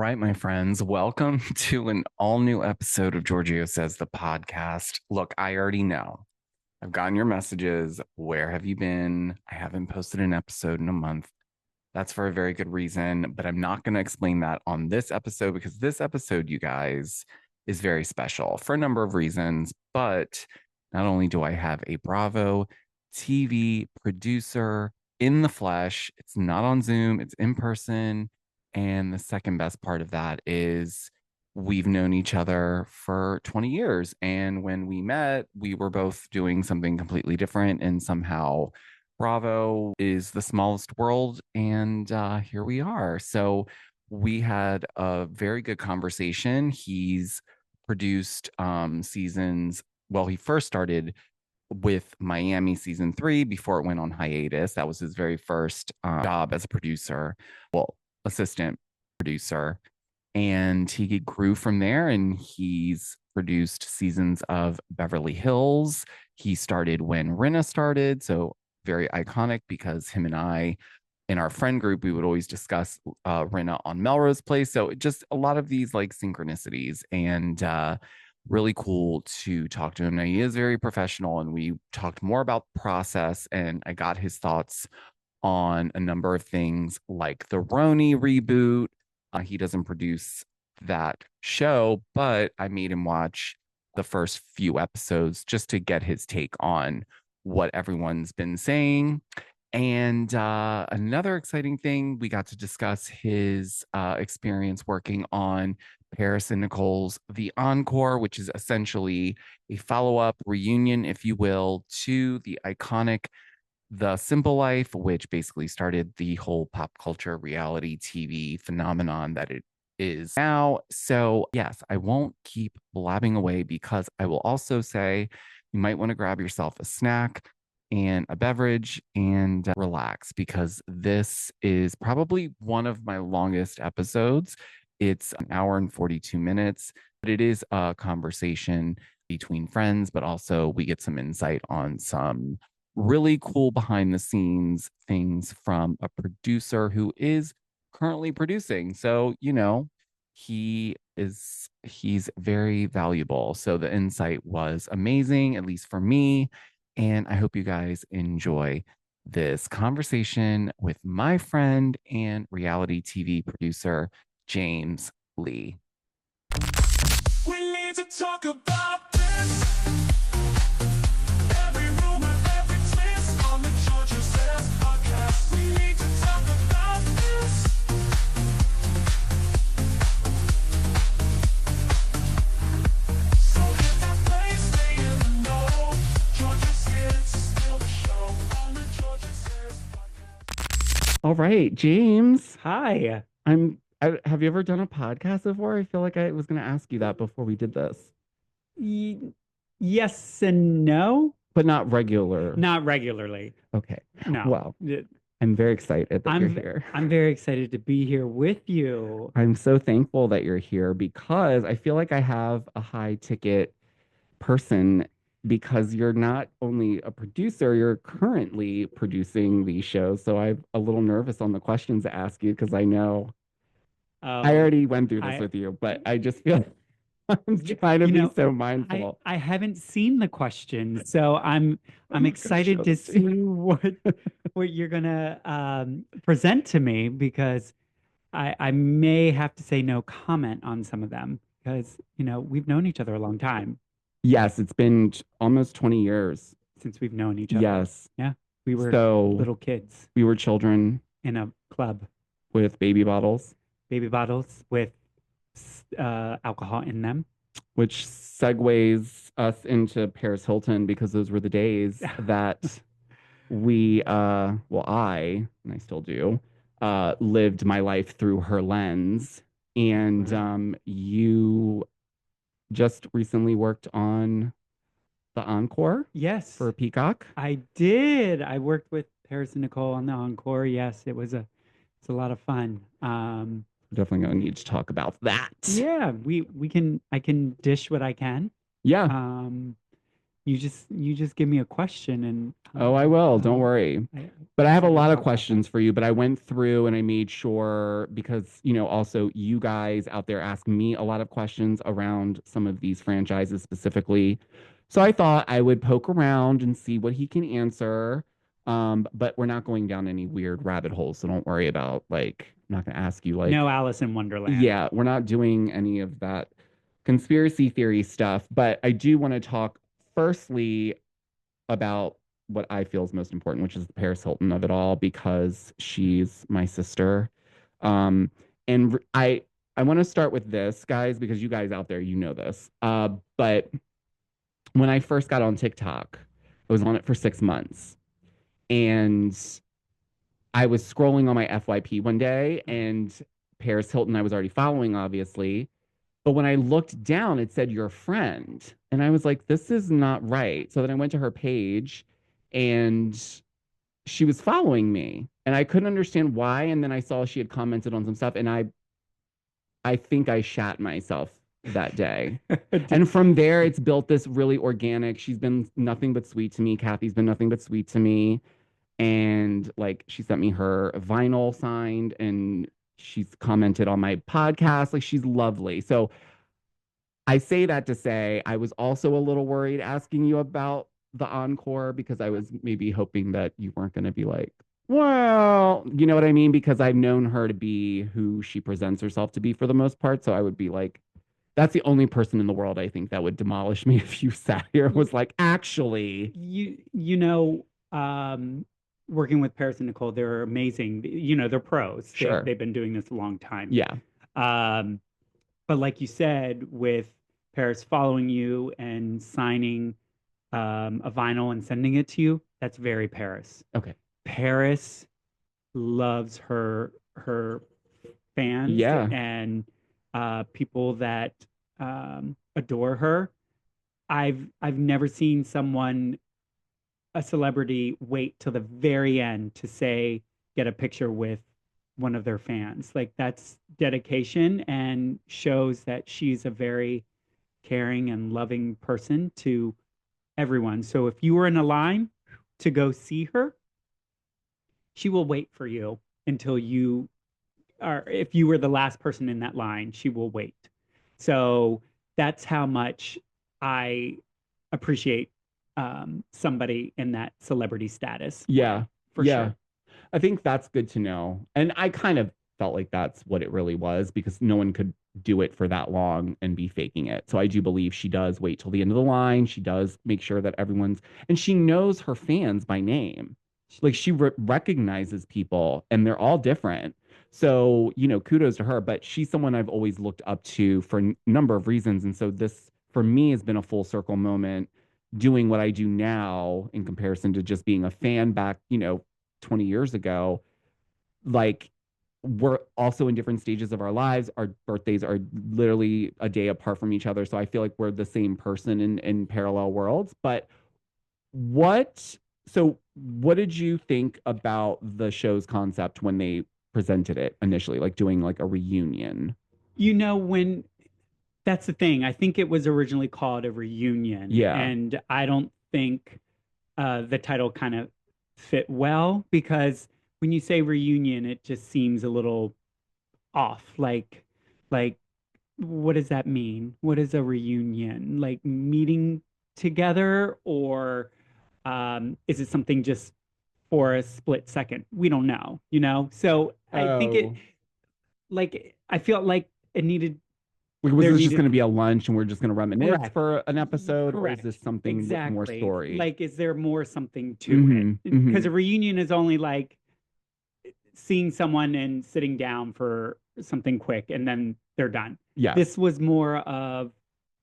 right, my friends, welcome to an all new episode of Georgio Says the Podcast. Look, I already know. I've gotten your messages. Where have you been? I haven't posted an episode in a month. That's for a very good reason, but I'm not going to explain that on this episode because this episode, you guys, is very special for a number of reasons. But not only do I have a Bravo TV producer in the flesh, it's not on Zoom, it's in person. And the second best part of that is we've known each other for 20 years. And when we met, we were both doing something completely different. And somehow Bravo is the smallest world. And here we are. So we had a very good conversation. He's produced seasons. Well, he first started with Miami season 3 before it went on hiatus. That was his very first job as a producer. Well, assistant producer, and he grew from there, and he's produced seasons of Beverly Hills. He started when Rinna started, so very iconic because him and I in our friend group, we would always discuss Rinna on Melrose Place. So just a lot of these like synchronicities, and really cool to talk to him. Now, he is very professional, and we talked more about process, and I got his thoughts on a number of things like the RHONY reboot. He doesn't produce that show, but I made him watch the first few episodes just to get his take on what everyone's been saying. And another exciting thing, we got to discuss his experience working on Paris and Nicole's The Encore, which is essentially a follow-up reunion, if you will, to the iconic The Simple Life, which basically started the whole pop culture reality TV phenomenon that it is now. So yes, I won't keep blabbing away because I will also say you might want to grab yourself a snack and a beverage and relax, because this is probably one of my longest episodes. It's an hour and 42 minutes, but it is a conversation between friends, but also we get some insight on some really cool behind the scenes things from a producer who is currently producing. So, he's very valuable. So the insight was amazing, at least for me. And I hope you guys enjoy this conversation with my friend and reality TV producer, James Lee. We need to talk about this. Every rumor, every twist on the Georgio Says Podcast. We need to talk about this. So hit that play, stay in the know. Georgio Says, still the show on the Georgio Says Podcast. All right, James. Hi. Have you ever done a podcast before? I feel like I was going to ask you that before we did this. Yes and no. But not regular. Not regularly. Okay. No. Well, I'm very excited that you're here. I'm very excited to be here with you. I'm so thankful that you're here because I feel like I have a high ticket person, because you're not only a producer, you're currently producing these shows. So I'm a little nervous on the questions to ask you because I know I already went through this with you, but I just feel I'm trying to be so mindful. I haven't seen the question, so I'm excited to see what you're gonna present to me, because I may have to say no comment on some of them, because we've known each other a long time. Yes, it's been almost 20 years since we've known each other. Yes. Yeah. We were little kids. We were children in a club with baby bottles with alcohol in them, which segues us into Paris Hilton, because those were the days that we and I still do, lived my life through her lens. And you just recently worked on the Encore. Yes. For Peacock. I did. I worked with Paris and Nicole on the Encore. Yes, it's a lot of fun. Definitely gonna need to talk about that. Yeah, I can dish what I can. Yeah. you just give me a question and Oh, I will. Don't worry. I But I have a we can lot of talk about questions for you, but I went through and I made sure because, also you guys out there ask me a lot of questions around some of these franchises specifically. So I thought I would poke around and see what he can answer. But we're not going down any weird rabbit holes, so don't worry about I'm not gonna ask you that. No Alice in Wonderland. yeah, we're not doing any of that conspiracy theory stuff, but I do want to talk firstly about what I feel is most important, which is the Paris Hilton of it all, because she's my sister. Um, and I want to start with this, guys, because you guys out there, you know this. But when I first got on TikTok, I was on it for 6 months, and I was scrolling on my FYP one day, and Paris Hilton, I was already following, obviously. But when I looked down, it said your friend. And I was like, this is not right. So then I went to her page and she was following me. And I couldn't understand why. And then I saw she had commented on some stuff. And I think I shat myself that day. And from there, it's built this really organic. She's been nothing but sweet to me. Kathy's been nothing but sweet to me. And she sent me her vinyl signed and she's commented on my podcast. Like she's lovely. So I say that to say I was also a little worried asking you about the Encore because I was maybe hoping that you weren't going to be like, well, you know what I mean? Because I've known her to be who she presents herself to be for the most part. So I would be like, that's the only person in the world I think that would demolish me if you sat here and was like, actually. Working with Paris and Nicole, they're amazing. They're pros. Sure. They've been doing this a long time. Yeah. But like you said, with Paris following you and signing a vinyl and sending it to you, that's very Paris. Okay. Paris loves her fans Yeah. and people that adore her. I've never seen a celebrity wait till the very end to say get a picture with one of their fans. Like that's dedication and shows that she's a very caring and loving person to everyone. So if you were in a line to go see her, she will wait for you until you are, if you were the last person in that line, she will wait. So that's how much I appreciate somebody in that celebrity status. Yeah. For yeah. sure. I think that's good to know. And I kind of felt like that's what it really was because no one could do it for that long and be faking it. So I do believe she does wait till the end of the line. She does make sure that and she knows her fans by name. Like she recognizes people and they're all different. So, kudos to her, but she's someone I've always looked up to for a number of reasons. And so this for me has been a full circle moment doing what I do now in comparison to just being a fan back, 20 years ago. Like we're also in different stages of our lives. Our birthdays are literally a day apart from each other. So I feel like we're the same person in parallel worlds. But what did you think about the show's concept when they presented it initially, like doing like a reunion? When that's the thing. I think it was originally called a reunion. Yeah. And I don't think the title kind of fit well because when you say reunion, it just seems a little off. Like what does that mean? What is a reunion? Like meeting together or is it something just for a split second? We don't know, So I think I feel like it needed. Was this just going to be a lunch and we're just going to reminisce Correct. for an episode? Correct. Or is this something with more Exactly. story? Like, is there more something to it? Because a reunion is only like seeing someone and sitting down for something quick and then they're done. Yeah. This was more of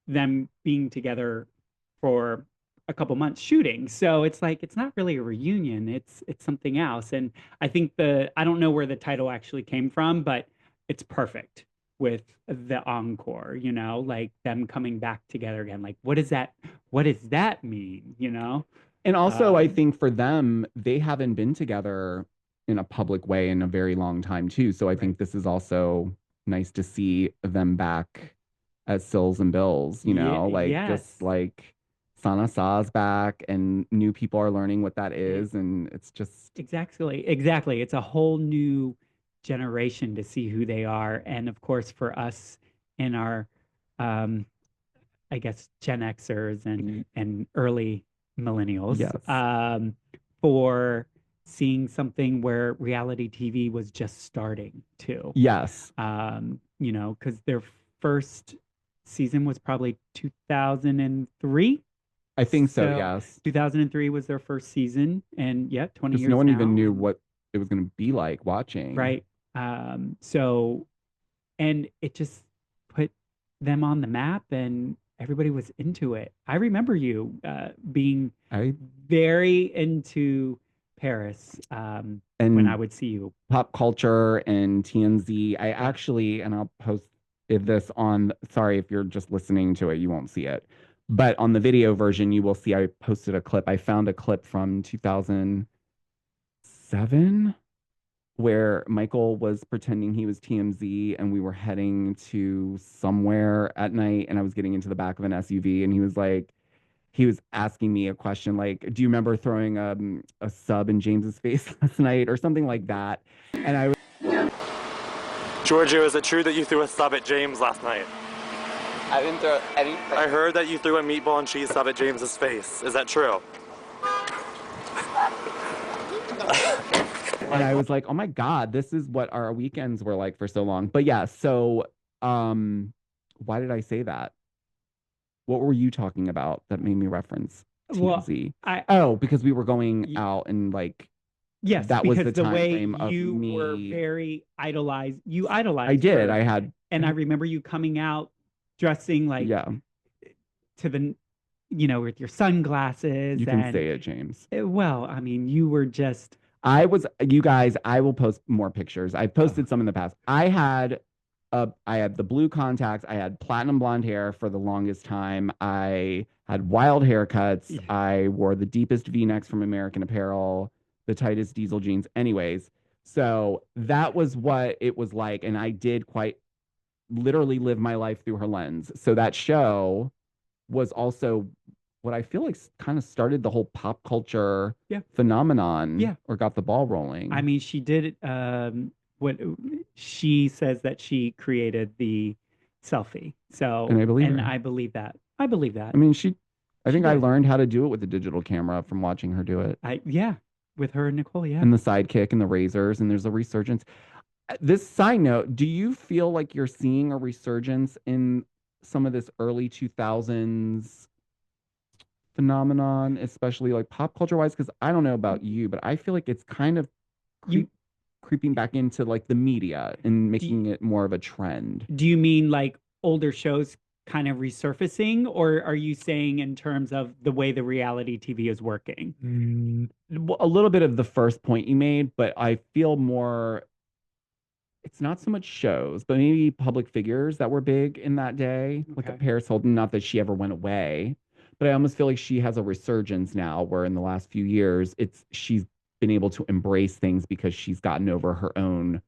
them being together for a couple months shooting. So it's like it's not really a reunion. It's something else. And I think I don't know where the title actually came from, but it's perfect with the Encore, like them coming back together again. Like what does that mean, And also I think for them, they haven't been together in a public way in a very long time too. So I think this is also nice to see them back as Sills and Bills, Yes. just like Sana Sa's back and new people are learning what that is. And it's just Exactly. Exactly. It's a whole new generation to see who they are. And of course, for us in our, um, I guess, Gen Xers and early millennials, yes. for seeing something where reality TV was just starting too. Yes. You know, because their first season was probably 2003. I think so, So yes. 2003 was their first season, and yeah, 20 Because no years one now, even knew and- what it was going to be like watching. right? So, and it just put them on the map, and everybody was into it. I remember you being I very into Paris when I and would see you. pop culture and TMZ. I actually, and I'll post this on, sorry if you're just listening to it, you won't see it. But on the video version, you will see I posted a clip. I found a clip from 2007 where Michael was pretending he was TMZ and we were heading to somewhere at night and I was getting into the back of an SUV and he was like, he was asking me a question like, "Do you remember throwing a sub in James's face last night?" or something like that. And I was, Georgio, is it true that you threw a sub at James last night? I didn't throw anything. I heard that you threw a meatball and cheese sub at James's face. Is that true? and I was like, "Oh my God, this is what our weekends were like for so long." But yeah, so why did I say that? What were you talking about that made me reference Well, TMZ? I Because we were going Ye- out and like yes, that was because the the time way frame of you were me. very idolized, you idolized I did. her. I had And I remember you coming out dressing like yeah. to the, you know, with your sunglasses You can and say it, James. well, I mean, you were just You guys, I will post more pictures. I've posted some in the past. I had the blue contacts. I had platinum blonde hair for the longest time. I had wild haircuts. Yeah. I wore the deepest V-necks from American Apparel, the tightest diesel jeans. Anyways, so that was what it was like. And I did quite literally live my life through her lens. So that show was also what I feel like kind of started the whole pop culture Yeah. phenomenon Yeah. or got the ball rolling. I mean, she did what she says that she created the selfie. So, And I believe her. I believe that. I believe that. I mean, I She think I did. learned how to do it with the digital camera from watching her do it. Yeah, with her and Nicole, yeah. And the sidekick and the razors, and there's a resurgence. This side note, do you feel like you're seeing a resurgence in some of this early 2000s phenomenon, especially like pop culture wise? Because I don't know about you, but I feel like it's kind of You creeping back into like the media and making it more of a trend. do you mean like older shows kind of resurfacing, or are you saying in terms of the way the reality TV is working? Well, a little bit of the first point you made, but I feel more it's not so much shows, but maybe public figures that were big in that day, like a Okay. Paris Hilton. Not that she ever went away, but I almost feel like she has a resurgence now, where in the last few years, she's been able to embrace things because she's gotten over her own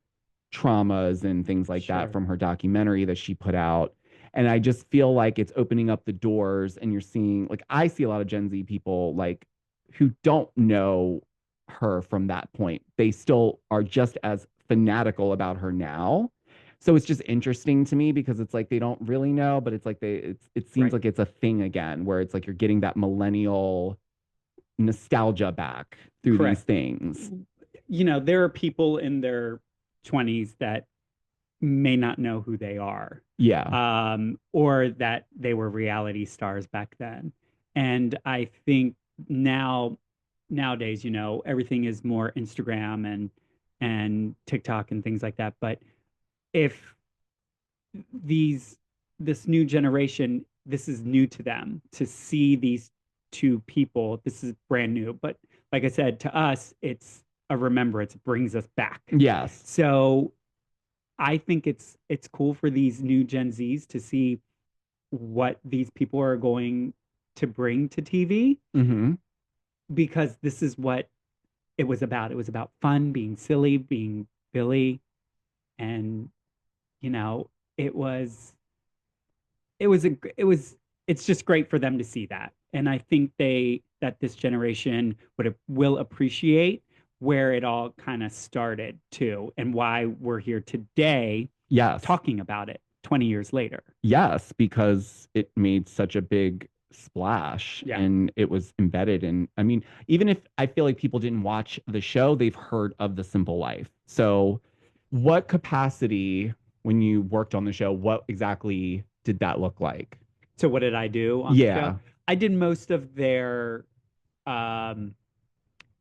traumas and things like that Sure. from her documentary that she put out. And I just feel like it's opening up the doors, and you're seeing like I see a lot of Gen Z people like who don't know her from that point. They still are just as fanatical about her now. So it's just interesting to me because it's like they don't really know, but it's like it seems Right. like it's a thing again where it's like you're getting that millennial nostalgia back through Correct. these things. You know, there are people in their 20s that may not know who they are, Yeah. or that they were reality stars back then. And I think nowadays, you know, everything is more Instagram and TikTok and things like that. But if this new generation, this is new to them to see these two people. This is brand new. But like I said, to us, it's a remembrance. It brings us back. Yes. So I think it's cool for these new Gen Zs to see what these people are going to bring to TV, Mm-hmm. because this is what it was about. It was about fun, being silly, being Billy, and you know, it was it's just great for them to see that. And I think that this generation will appreciate where it all kind of started too, and why we're here today Yes. talking about it 20 years later. Yes, because it made such a big splash Yeah. and it was embedded in, I mean, even if I feel like people didn't watch the show, they've heard of The Simple Life. So, what capacity, when you worked on the show, what exactly did that look like? So what did I do on the Yeah. show? I did most of their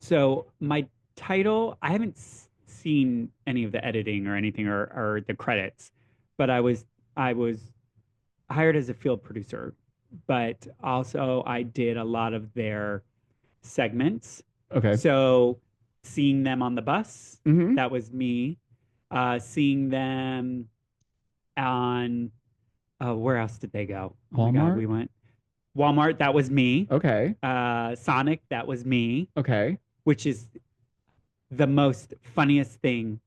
so my title, I haven't seen any of the editing or anything or the credits, but I was hired as a field producer, but also I did a lot of their segments. Okay. So seeing them on the bus, Mhm. that was me. Seeing them on where else did they go? Oh my God, Walmart? we went Walmart, that was me. Okay. Sonic, that was me, Okay. which is the most funniest thing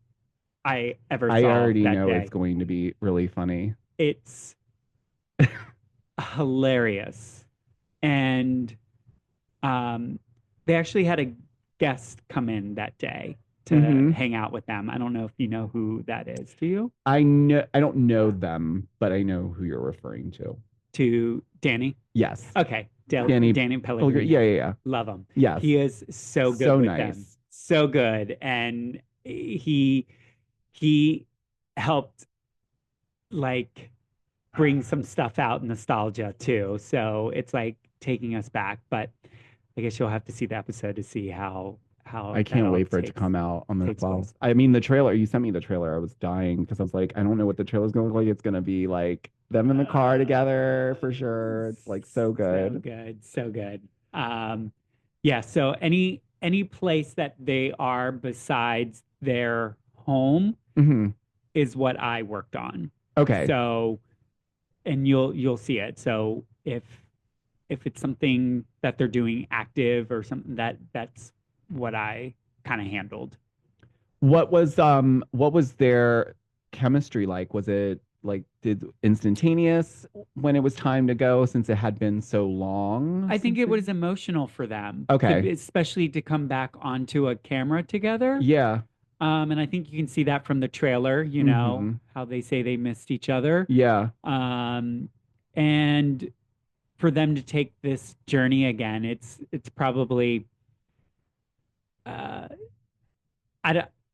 I ever I saw already that know day. it's going to be really funny. It's hilarious. And they actually had a guest come in that day to Mhm. hang out with them. I don't know if you know who that is. Do you? I don't know them, but I know who you're referring to. To Danny? Yes. Okay. Danny Pellegrini. Yeah. Love him. Yes. He is so good So with nice. them. So good. And he helped like bring some stuff out, nostalgia too. So it's like taking us back. But I guess you'll have to see the episode to see how I that can't all wait for it to takes- come out on the takes 12th. place. I mean, the trailer, you sent me the trailer. I was dying because I was like, I don't know what the trailer's going to look like. It's going to be like them in the car together for sure. It's like so good. So good. So good. Yeah, so any place that they are besides their home Mhm. is what I worked on. Okay. So, and you'll see it. So if it's something that they're doing active or something that's what I kind of handled. What was their chemistry like? Was it like instantaneous when it was time to go since it had been so long? I think since it was emotional for them. Okay. Especially to come back onto a camera together. Yeah. And I think you can see that from the trailer, you know, Mhm. how they say they missed each other. Yeah. And for them to take this journey again, it's probably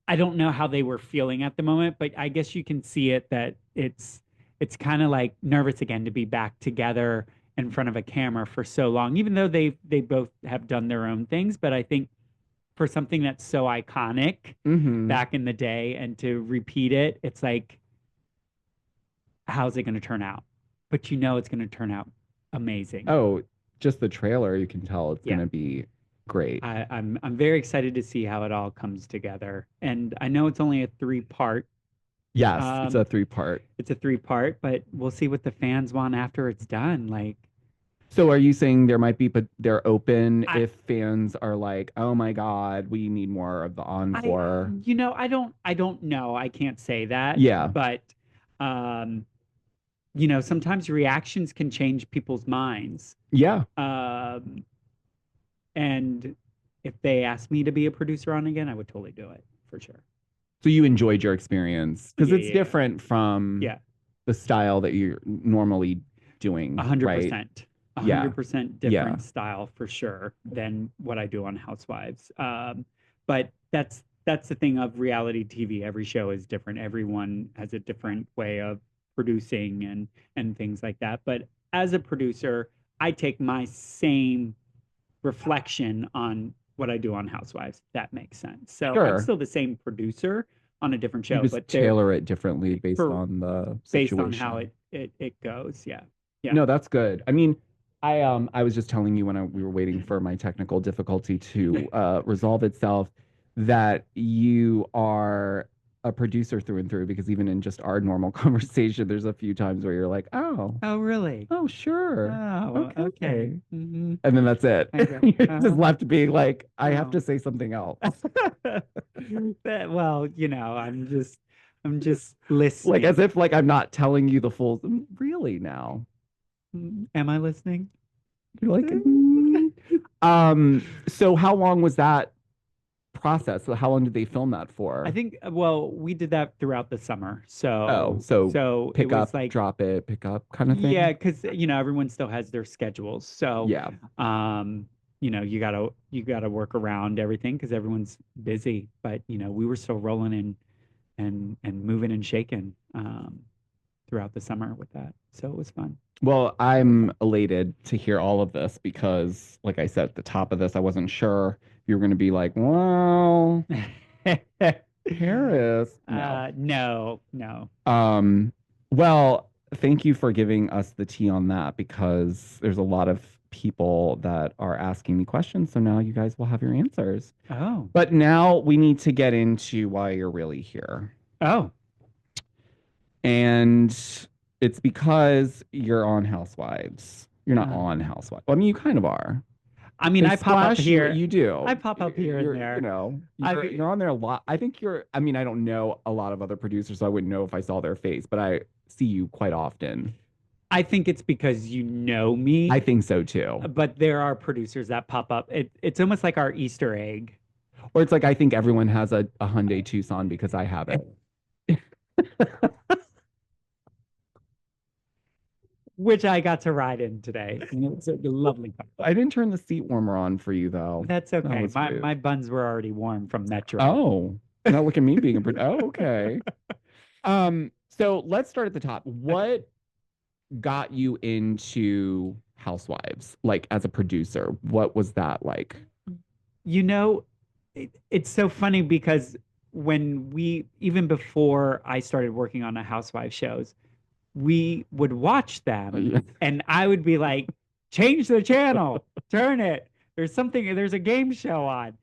I don't know how they were feeling at the moment, but I guess you can see it that it's kind of like nervous again to be back together in front of a camera for so long, even though they both have done their own things. But I think for something that's so iconic Mhm. back in the day and to repeat it, it's like, how's it going to turn out? But you know it's going to turn out amazing. Oh, just the trailer, you can tell it's Yeah. going to be great. I'm very excited to see how it all comes together. And I know it's only a 3-part. Yes, it's a 3-part. It's a 3-part, but we'll see what the fans want after it's done. Like, So are you saying there might be, but they're open I- if fans are like, oh my God, we need more of the encore? I don't know. I can't say that. Yeah. But sometimes reactions can change people's minds. Yeah. And if they asked me to be a producer on again, I would totally do it for sure. So you enjoyed your experience because Yeah, it's yeah. different from Yeah. the style that you're normally doing, 100%. right? Yeah. 100% Yeah. different style for sure than what I do on Housewives. But that's the thing of reality TV. Every show is different. Everyone has a different way of producing and things like that. But as a producer, I take my same reflection on what I do on Housewives. If that makes sense. So Sure. I'm still the same producer on a different show, You just but tailor it differently based for- on the based situation. on how it goes. Yeah. Yeah. No, that's good. I mean, I was just telling you when we were waiting for my technical difficulty to resolve itself that you are a producer through and through because even in just our normal conversation, there's a few times where you're like, oh, Oh, really? sure. Oh, okay. Mhm. And then that's it. Okay. You're just left being like, I have Oh. to say something else. Well, I'm just listening. Like as if like I'm not telling you the full really now. Am I listening? You're like, so how long was that process? So how long did they film that for? I think, well, we did that throughout the summer. so So pick it was up, like, drop it, pick up kind of thing. yeah, because everyone still has their schedules. So Yeah. you gotta work around everything because everyone's busy. But we were still rolling and moving and shaking throughout the summer with that. So it was fun. Well, I'm elated to hear all of this because, like I said at the top of this, I wasn't sure if you were going to be like, well, Paris. No. No. Well, thank you for giving us the tea on that because there's a lot of people that are asking me questions. So now you guys will have your answers. Oh. But now we need to get into why you're really here. Oh. And it's because you're on Housewives. You're not on Housewives. Well, I mean, you kind of are. I mean, I pop up here. You do. I pop up here and there. You're on there a lot. I think I mean, I don't know a lot of other producers, so I wouldn't know if I saw their face, but I see you quite often. I think it's because you know me. I think so too. But there are producers that pop up. It's almost like our Easter egg. Or it's like I think everyone has a Hyundai Tucson because I have it. Which I got to ride in today. It's a lovely car. I didn't turn the seat warmer on for you though. That's okay. That was rude. My buns were already warm from that trip. Oh, now look at me being okay. So let's start at the top. What got you into Housewives, like as a producer? What was that like? It's so funny because even before I started working on the Housewives shows, we would watch them and I would be like, change the channel, turn it. There's a game show on.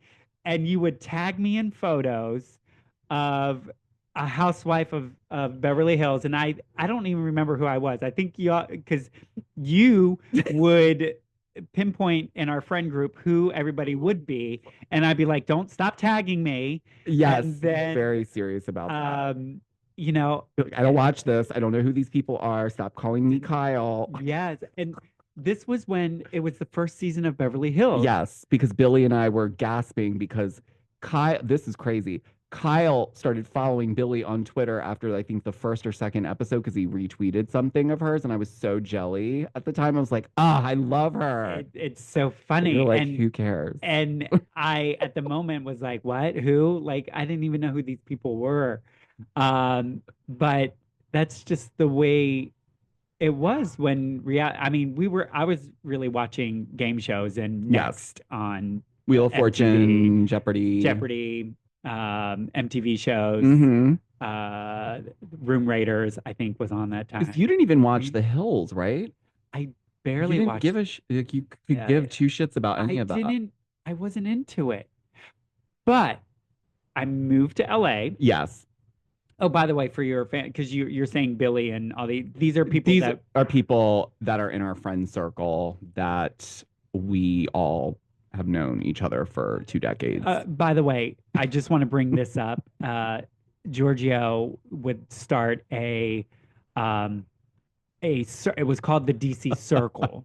And you would tag me in photos of a housewife of Beverly Hills. And I don't even remember who I was. I think because you would pinpoint in our friend group who everybody would be. And I'd be like, don't stop tagging me. Yes, and then, very serious about that. I don't watch this. I don't know who these people are. Stop calling me Kyle. Yes. And this was when it was the first season of Beverly Hills. Yes, because Billy and I were gasping because this is crazy. Kyle started following Billy on Twitter after I think the first or second episode because he retweeted something of hers, and I was so jelly at the time. I was like, I love her. It's so funny. You're like, who cares? And I, at the moment, was like, what? Who? Like, I didn't even know who these people were. But that's just the way it was when I was really watching game shows and Next on Wheel of Fortune, Jeopardy, MTV shows. Room Raiders, I think, was on that time. You didn't even watch The Hills, right? I barely watched. You could give two shits about any of that. I wasn't into it, but I moved to LA. Yes. Oh, by the way, for your fan, because you're saying Billy and all these are people that are in our friend circle that we all have known each other for 2 decades. By the way, I just want to bring this up. Georgio would start it was called the DC Circle,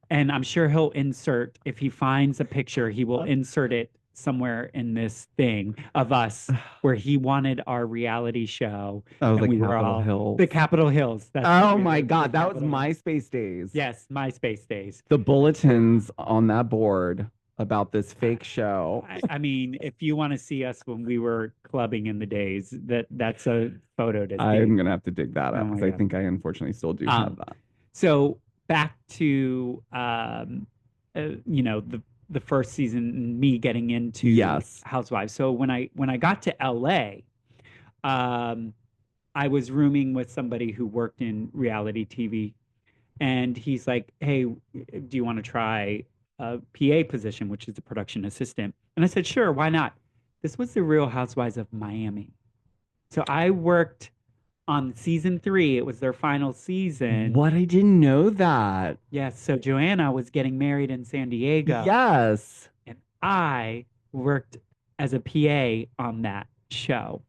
and I'm sure he'll insert, if he finds a picture, he will insert it somewhere in this thing of us where he wanted our reality show. Oh, the Capitol Hills. The Capitol Hills. Oh my God, that was MySpace days. Yes, MySpace days. The bulletins on that board about this fake show. I mean, if you want to see us when we were clubbing in the days, that's a photo to see. I'm gonna have to dig that up because I God. think I unfortunately still do have that. So back to the first season, me getting into Housewives. So when I got to LA, I was rooming with somebody who worked in reality TV, and he's like, "Hey, do you want to try a PA position, which is a production assistant?" And I said, "Sure, why not?" This was the Real Housewives of Miami. So I worked on season 3. It was their final season. What? I didn't know that. Yes. So Joanna was getting married in San Diego. Yes. And I worked as a PA on that show.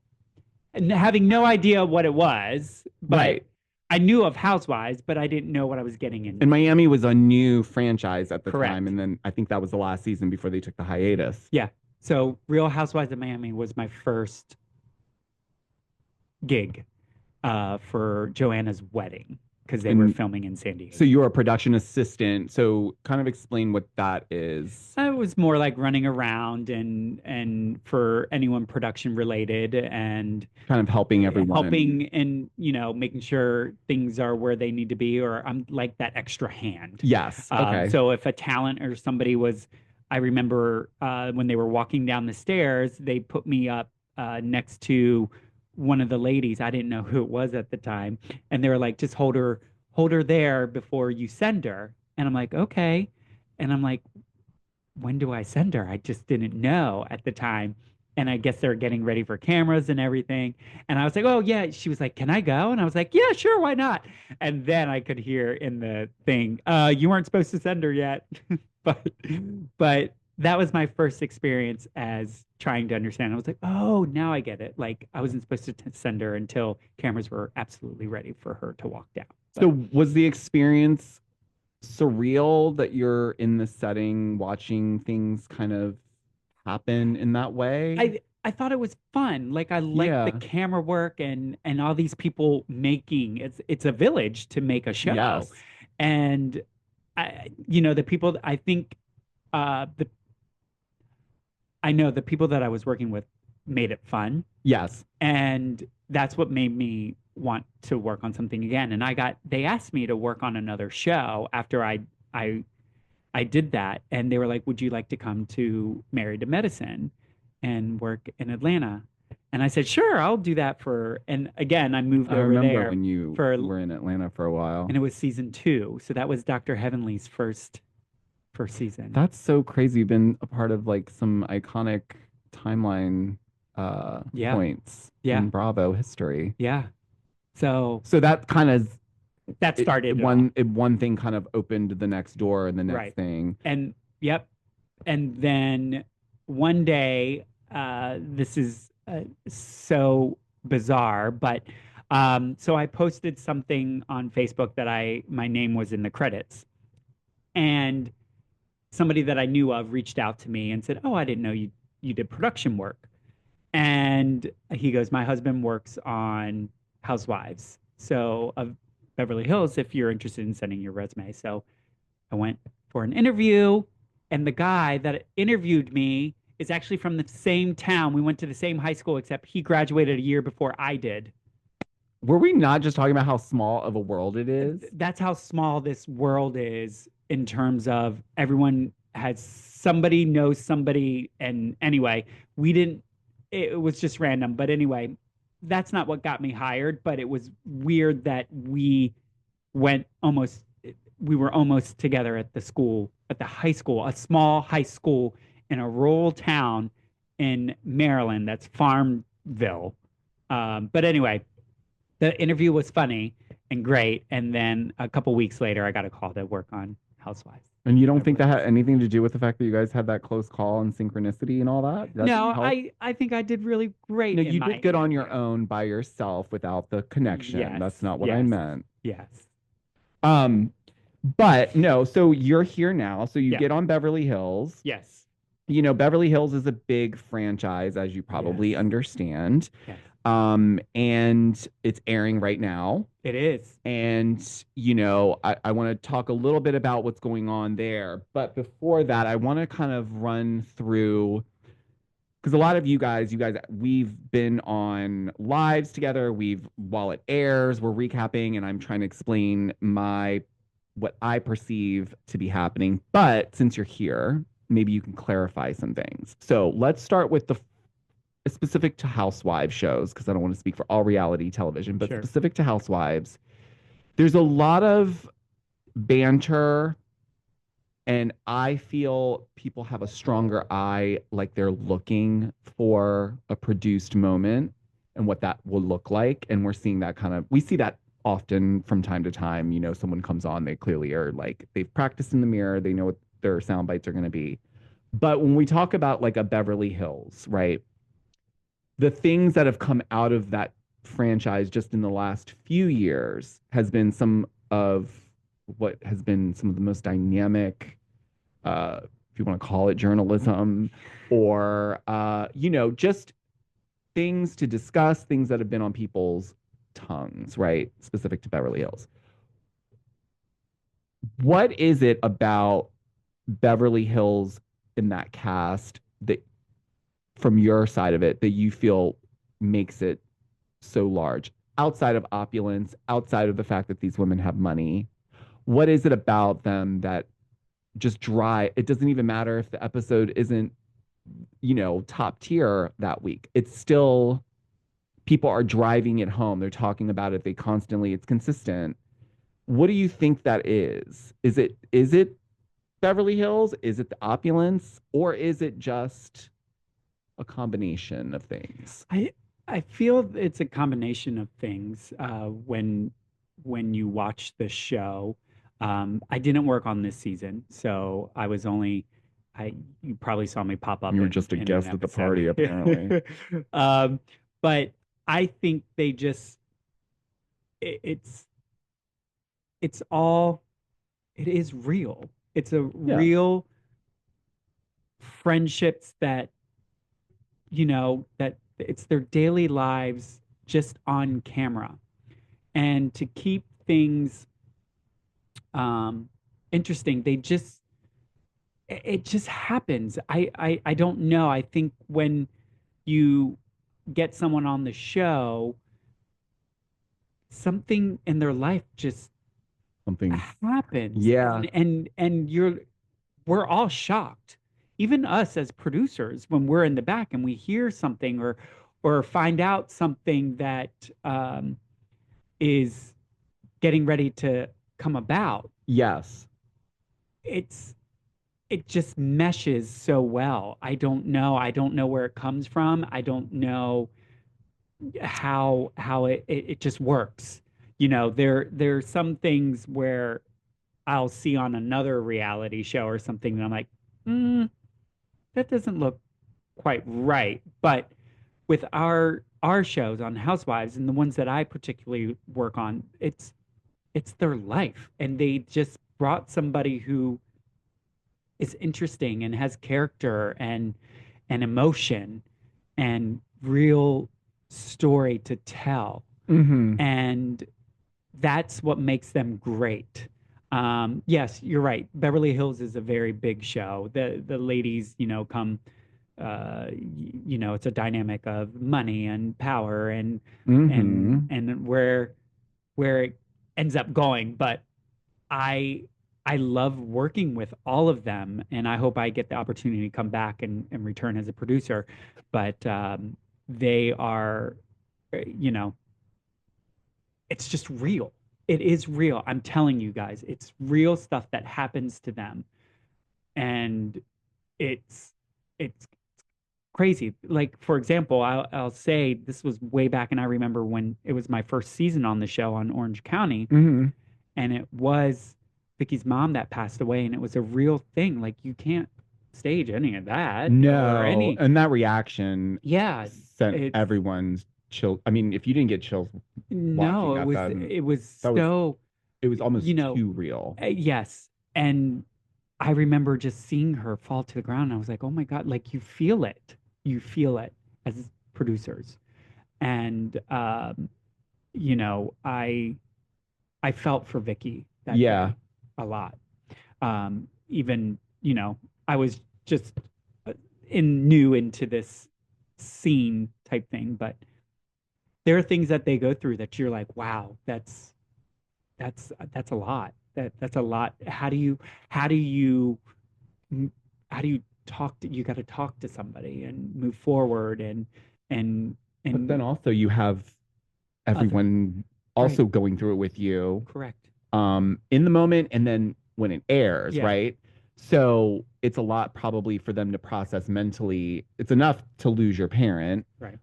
And having no idea what it was, but I knew of Housewives, but I didn't know what I was getting into. And Miami was a new franchise at the Correct. time. And then I think that was the last season before they took the hiatus. Yeah. So Real Housewives of Miami was my first gig for Joanna's wedding because they were filming in San Diego. So you're a production assistant. So kind of explain what that is. I was more like running around and for anyone production related and Kind of helping everyone. helping and making sure things are where they need to be, or I'm like that extra hand. Yes. Okay. So if a talent or somebody was, I remember when they were walking down the stairs, they put me up next to one of the ladies. I didn't know who it was at the time, and they were like, "Just hold her there before you send her." And I'm like, "Okay," and I'm like, "When do I send her?" I just didn't know at the time. And I guess they're getting ready for cameras and everything. And I was like, "Oh yeah." She was like, "Can I go?" And I was like, "Yeah, sure, why not?" And then I could hear in the thing, "You weren't supposed to send her yet." but that was my first experience as trying to understand. I was like, "Oh, now I get it." Like I wasn't supposed to send her until cameras were absolutely ready for her to walk down. So was the experience surreal that you're in the setting watching things kind of happen in that way? I thought it was fun. Like I liked the camera work and all these people making it's a village to make a show. Yes. And the people I think I know the people that I was working with made it fun. Yes. And that's what made me want to work on something again. And they asked me to work on another show after I did that. And they were like, "Would you like to come to Married to Medicine and work in Atlanta?" And I said, "Sure, I'll do that and again, I moved over remember there when you were in Atlanta for a while. and it was season 2. So that was Dr. Heavenly's first season. That's so crazy. You've been a part of like some iconic timeline points in Bravo history. Yeah. So that kind of started one thing kind of opened the next door and the next thing. And yep. And then one day, this is so bizarre, but so I posted something on Facebook that my name was in the credits, and somebody that I knew of reached out to me and said, "Oh, I didn't know you did production work." And he goes, "My husband works on Housewives, so of Beverly Hills, if you're interested in sending your resume." So I went for an interview, and the guy that interviewed me is actually from the same town. We went to the same high school, except he graduated a year before I did. Were we not just talking about how small of a world it is? That's how small this world is in terms of everyone has somebody knows somebody. And anyway, it was just random. But anyway, that's not what got me hired, but it was weird that we were almost together at the high school, a small high school in a rural town in Maryland. That's Farmville. But anyway, the interview was funny and great. And then a couple weeks later, I got a call to work on Housewives. And you don't think that had anything to do with the fact that you guys had that close call and synchronicity and all that? No, I think I did really great. No, you did good on your own by yourself without the connection. Yes, That's not what I meant. Yes. But no, so you're here now. So you get on Beverly Hills. Yes. Beverly Hills is a big franchise, as you probably understand. Yes. And it's airing right now. It is. And, I want to talk a little bit about what's going on there. But before that, I want to kind of run through, because a lot of you guys, we've been on lives together. While it airs, we're recapping, and I'm trying to explain what I perceive to be happening. But since you're here, maybe you can clarify some things. So let's start with specific to Housewives shows, because I don't want to speak for all reality television, but specific to Housewives, there's a lot of banter, and I feel people have a stronger eye, like they're looking for a produced moment and what that will look like. And we're seeing that we see that often from time to time. Someone comes on, they clearly are like, they've practiced in the mirror, they know what their sound bites are going to be. But when we talk about like a Beverly Hills, right? The things that have come out of that franchise just in the last few years has been some of what has been some of the most dynamic, if you want to call it journalism, or just things to discuss, things that have been on people's tongues, right? Specific to Beverly Hills. What is it about Beverly Hills in that cast that, from your side of it, that you feel makes it so large? Outside of opulence, outside of the fact that these women have money, what is it about them that just it doesn't even matter if the episode isn't, top tier that week. It's still, people are driving it home. They're talking about it. It's consistent. What do you think that is? Is it Beverly Hills? Is it the opulence? Or is it just a combination of things? I feel it's a combination of things. When you watch the show, I didn't work on this season, so I was only. You probably saw me pop up. You were just a guest at the party, apparently. But I think they just it is real. It's a real friendships that that it's their daily lives just on camera, and to keep things interesting, it just happens. I don't know. I think when you get someone on the show, something in their life just happens. Yeah. And we're all shocked. Even us as producers, when we're in the back and we hear something or find out something that is getting ready to come about. Yes. It just meshes so well. I don't know where it comes from. I don't know how it just works. There's some things where I'll see on another reality show or something and I'm like, that doesn't look quite right. But with our shows on Housewives and the ones that I particularly work on, it's their life, and they just brought somebody who is interesting and has character and emotion and real story to tell. Mm-hmm. And that's what makes them great. Yes, you're right. Beverly Hills is a very big show. The ladies, come, it's a dynamic of money and power and where it ends up going. But I love working with all of them, and I hope I get the opportunity to come back and return as a producer. But they are, it's just real. It is real. I'm telling you guys, it's real stuff that happens to them. And it's crazy. Like, for example, I'll say this was way back, and I remember when it was my first season on the show on Orange County, and it was Vicky's mom that passed away, and it was a real thing. Like, you can't stage any of that. No, and that reaction, sent everyone's chill. I mean, if you didn't get chills, no, it was almost too real. Yes, and I remember just seeing her fall to the ground, and I was like, oh my God, like you feel it as producers, and I felt for Vicky that day a lot. Even, I was just new into this scene type thing, but there are things that they go through that you're like, wow, that's a lot. That's a lot. How do you talk to, you got to talk to somebody and move forward and but then also you have everyone also going through it with you. Correct. In the moment, and then when it airs, right? So it's a lot probably for them to process mentally. It's enough to lose your parent. Right.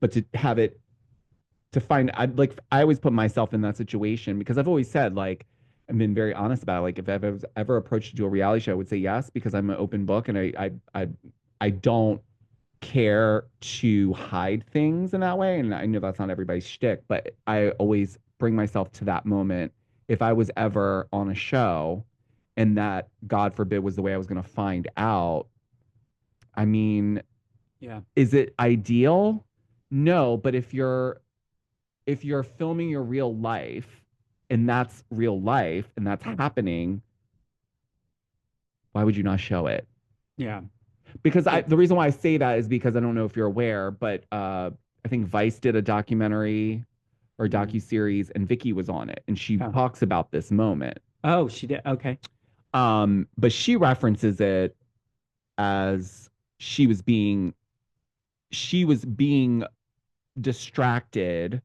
But to have it, I always put myself in that situation because I've always said, like, I've been very honest about it. Like, if I was ever approached to do a reality show, I would say yes, because I'm an open book and I don't care to hide things in that way. And I know that's not everybody's shtick, but I always bring myself to that moment. If I was ever on a show and that, God forbid, was the way I was going to find out, I mean, Yeah. is it ideal? No, but if you're filming your real life and that's real life and that's happening, why would you not show it? Yeah. Because the reason why I say that is because I don't know if you're aware, but I think Vice did a documentary or docuseries and Vicky was on it and she talks about this moment. Oh, she did. Okay. But she references it as she was being distracted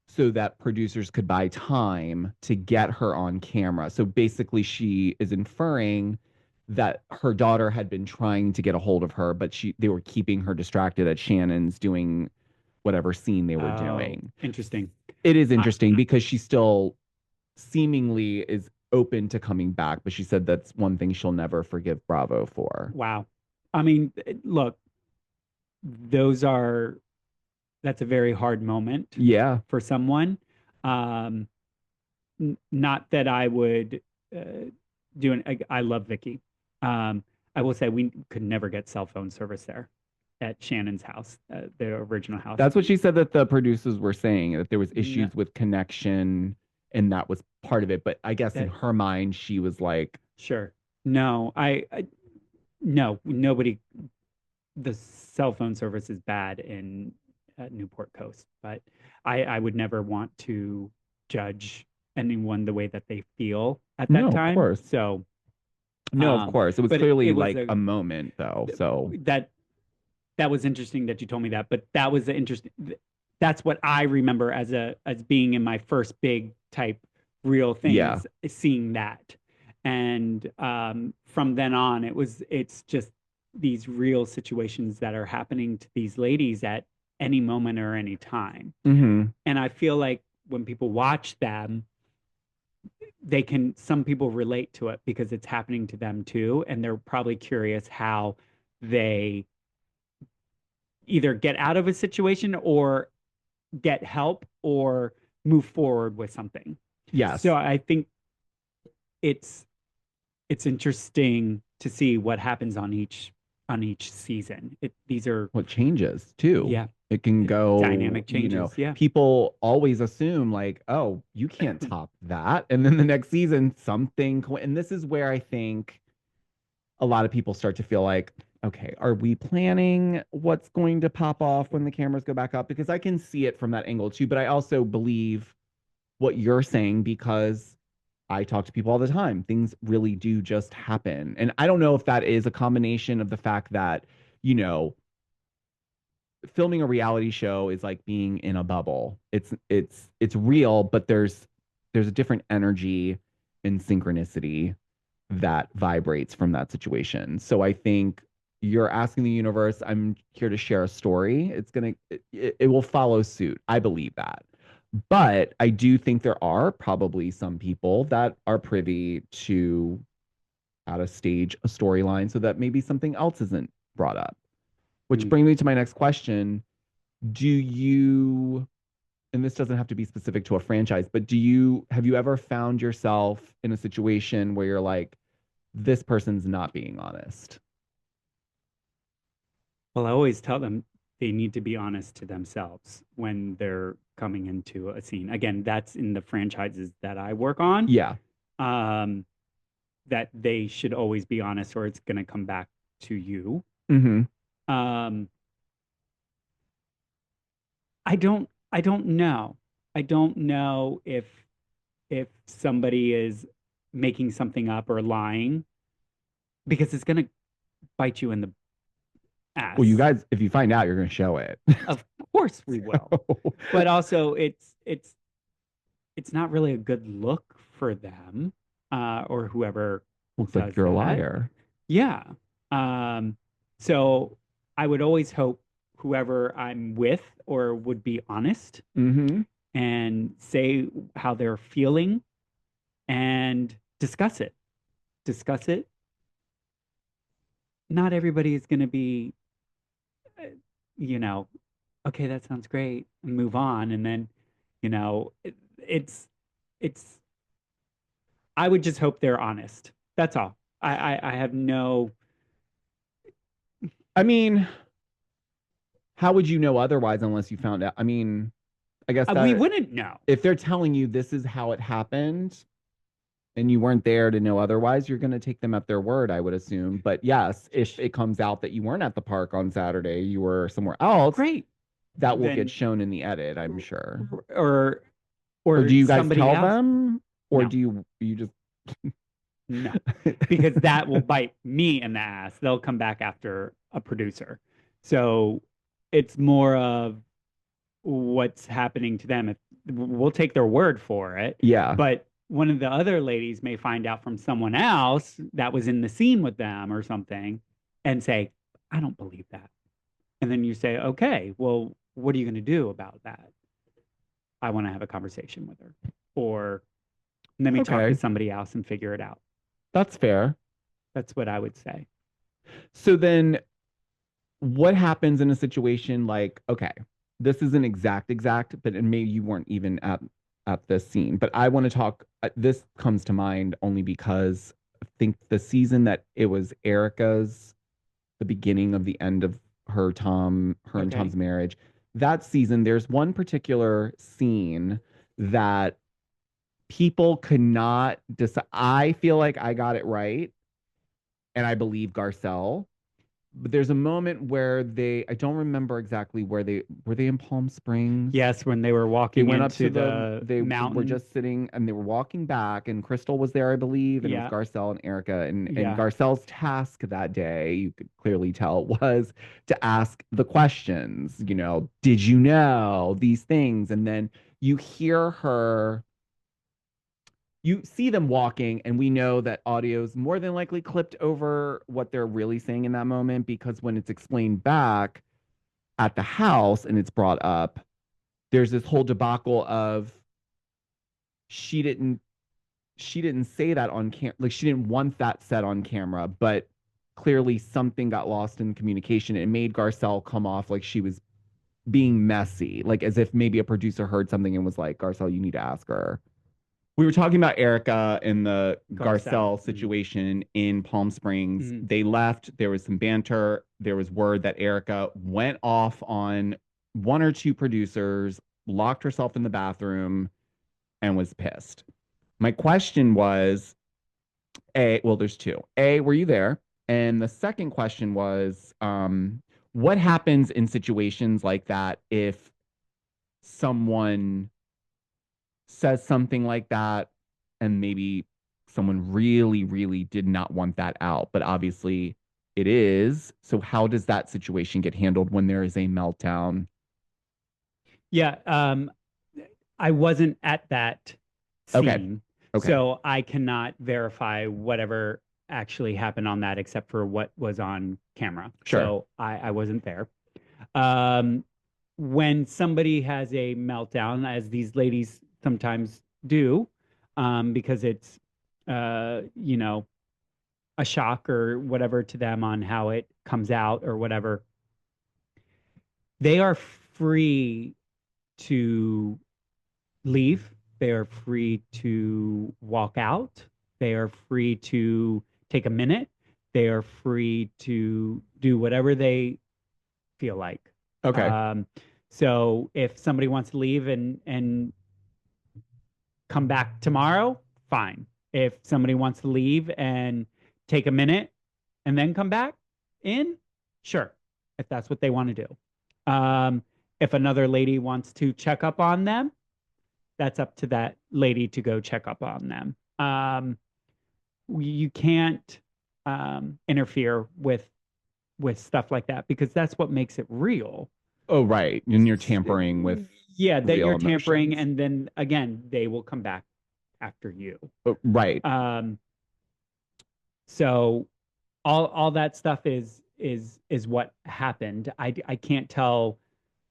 so that producers could buy time to get her on camera. So basically she is inferring that her daughter had been trying to get a hold of her, but they were keeping her distracted at Shannon's doing whatever scene they were doing. Interesting. It is interesting because she still seemingly is open to coming back, but she said that's one thing she'll never forgive Bravo for. Wow. I mean, look, that's a very hard moment. Yeah. For someone. Not that I would I love Vicky. I will say we could never get cell phone service there at Shannon's house, the original house. That's what she said, that the producers were saying, that there was issues with connection and that was part of it. But I guess in her mind, she was like, sure. No, no, nobody, the cell phone service is bad at Newport Coast, but I would never want to judge anyone the way that they feel at that time. Of course. So no, of course. It was clearly it was like a moment though. So that was interesting that you told me that, but that was that's what I remember as being in my first big type real thing, is seeing that. And from then on, it's just these real situations that are happening to these ladies at any moment or any time. Mm-hmm. And I feel like when people watch them, some people relate to it because it's happening to them too. And they're probably curious how they either get out of a situation or get help or move forward with something. Yes. So I think it's interesting to see what happens on each season. These are what changes too. Yeah. It can go dynamic changes. People always assume like, oh, you can't top that. And then the next season, and this is where I think a lot of people start to feel like, okay, are we planning what's going to pop off when the cameras go back up? Because I can see it from that angle too, but I also believe what you're saying because I talk to people all the time. Things really do just happen. And I don't know if that is a combination of the fact that, filming a reality show is like being in a bubble. It's real, but there's a different energy and synchronicity that vibrates from that situation. So I think you're asking the universe, I'm here to share a story. It will follow suit. I believe that. But I do think there are probably some people that are privy to how to stage a storyline so that maybe something else isn't brought up. Which brings me to my next question. Do you, and this doesn't have to be specific to a franchise, but have you ever found yourself in a situation where you're like, this person's not being honest? Well, I always tell them they need to be honest to themselves when they're coming into a scene. Again, that's in the franchises that I work on. Yeah. That they should always be honest or it's going to come back to you. Mm-hmm. I don't know. I don't know if somebody is making something up or lying because it's going to bite you in the ass. Well, you guys, if you find out, you're going to show it. Of course we will. But also it's not really a good look for them or whoever looks like you're a liar. Yeah. So I would always hope whoever I'm with or would be honest and say how they're feeling and discuss it. Not everybody is going to be you know, okay, that sounds great, and move on. And then, it's, I would just hope they're honest. That's all. I have no, I mean, how would you know otherwise unless you found out? I mean, I guess we that wouldn't know. if they're telling you this is how it happened and you weren't there to know otherwise, you're going to take them at their word, I would assume. But yes, if it comes out that you weren't at the park on Saturday, you were somewhere else, Great. that will Then- get shown in the edit, I'm sure. Or Or do you guys somebody tell else. them? Or No. do you just No, because that will bite me in the ass. They'll come back after a producer. So it's more of what's happening to them. We'll take their word for it. Yeah. But one of the other ladies may find out from someone else that was in the scene with them or something and say, I don't believe that. And then you say, okay, well, what are you going to do about that? I want to have a conversation with her. Or let me talk Okay. to somebody else and figure it out. That's fair. That's what I would say. So then what happens in a situation like, okay, this isn't exact, but maybe you weren't even at this scene, but I want to talk, this comes to mind only because I think the season that it was Erica's, the beginning of the end of her and Okay. Tom's marriage, that season, there's one particular scene that people could not decide. I feel like I got it right, and I believe Garcelle. But there's a moment where I don't remember exactly where were they in Palm Springs? Yes, when they were They walking went up into to they mountain. were just sitting and they were walking back, and Crystal was there, I believe, and Yeah. it was Garcelle and Erica. And Yeah. Garcelle's task that day, you could clearly tell, was to ask the questions, did you know these things? And then you hear her, you see them walking, and we know that audio's more than likely clipped over what they're really saying in that moment, because when it's explained back at the house and it's brought up, there's this whole debacle of she didn't say that on camera, like she didn't want that said on camera, but clearly something got lost in communication. It made Garcelle come off like she was being messy, like as if maybe a producer heard something and was like, Garcelle, you need to ask her. We were talking about Erica and the Garcelle situation in Palm Springs. They left. There was some banter. There was word that Erica went off on one or two producers, locked herself in the bathroom, and was pissed. My question was, there's two. Were you there? And the second question was, what happens in situations like that if someone says something like that and maybe someone really, really did not want that out, but obviously it is. So how does that situation get handled when there is a meltdown? Yeah, I wasn't at that scene, Okay. so I cannot verify whatever actually happened on that, except for what was on camera. Sure. So I wasn't there. When somebody has a meltdown, as these ladies sometimes do, because it's a shock or whatever to them on how it comes out or whatever, they are free to leave. They are free to walk out. They are free to take a minute. They are free to do whatever they feel like. Okay. So if somebody wants to leave and come back tomorrow, fine. If somebody wants to leave and take a minute and then come back in, sure, if that's what they want to do. If another lady wants to check up on them, that's up to that lady to go check up on them. You can't interfere with stuff like that, because that's what makes it real. Oh, right. And you're tampering with that real you're tampering, emotions. and then again, they will come back after you. Right. So all that stuff is what happened. I can't tell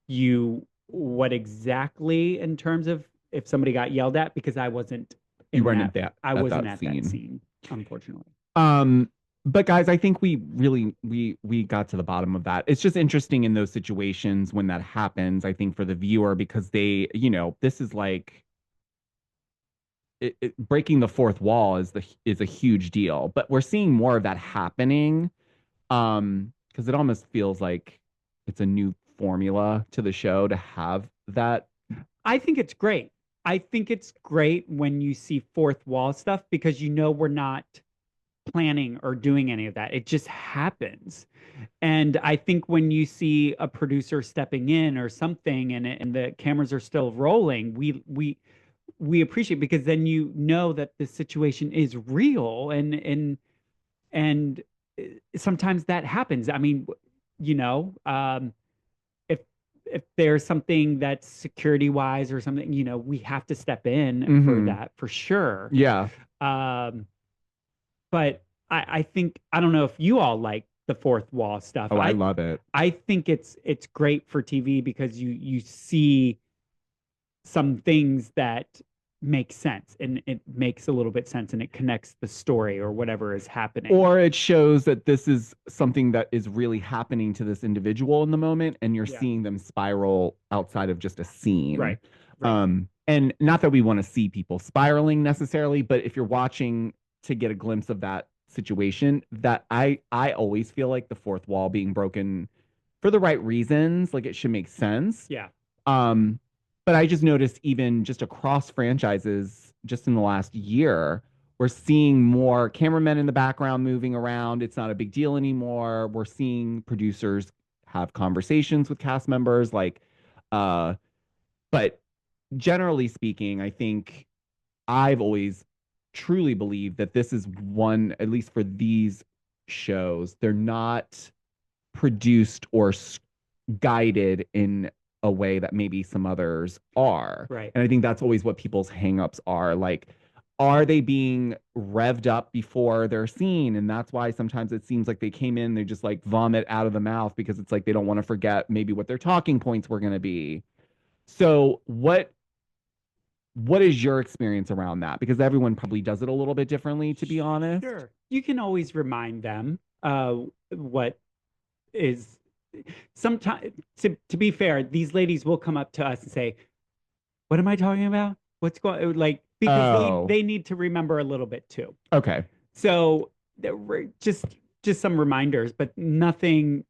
you what exactly in terms of if somebody got yelled at, because I wasn't You weren't at that. I wasn't at scene. that scene, unfortunately. But guys, I think we really we got to the bottom of that. It's just interesting in those situations when that happens, I think for the viewer because they, this is like breaking the fourth wall is a huge deal. But we're seeing more of that happening because it almost feels like it's a new formula to the show to have that. I think it's great. I think it's great when you see fourth wall stuff because we're not planning or doing any of that. It just happens. And I think when you see a producer stepping in or something and the cameras are still rolling, we appreciate because then that the situation is real and sometimes that happens. I mean, if there's something that's security wise or something, we have to step in for that for sure. Yeah. But I think I don't know if you all like the fourth wall stuff. Oh, I love it. I think it's great for TV because you see some things that make sense and it makes a little bit sense and it connects the story or whatever is happening. Or it shows that this is something that is really happening to this individual in the moment and you're seeing them spiral outside of just a scene. Right. And not that we want to see people spiraling necessarily, but if you're watching to get a glimpse of that situation, that I always feel like the fourth wall being broken for the right reasons, like it should make sense. Yeah. But I just noticed even just across franchises, just in the last year, we're seeing more cameramen in the background moving around. It's not a big deal anymore. We're seeing producers have conversations with cast members, but generally speaking, I think I've always truly believed that this is one, at least for these shows, they're not produced or guided in a way that maybe some others are. Right. And I think that's always what people's hangups are. Like, are they being revved up before they're seen? And that's why sometimes it seems like they came in, they just like vomit out of the mouth because it's like they don't want to forget maybe what their talking points were going to be. So what is your experience around that? Because everyone probably does it a little bit differently, to be honest. Sure. You can always remind them what is sometimes to be fair, these ladies will come up to us and say, what am I talking about? What's going like because they need to remember a little bit too. Okay. So just some reminders, but nothing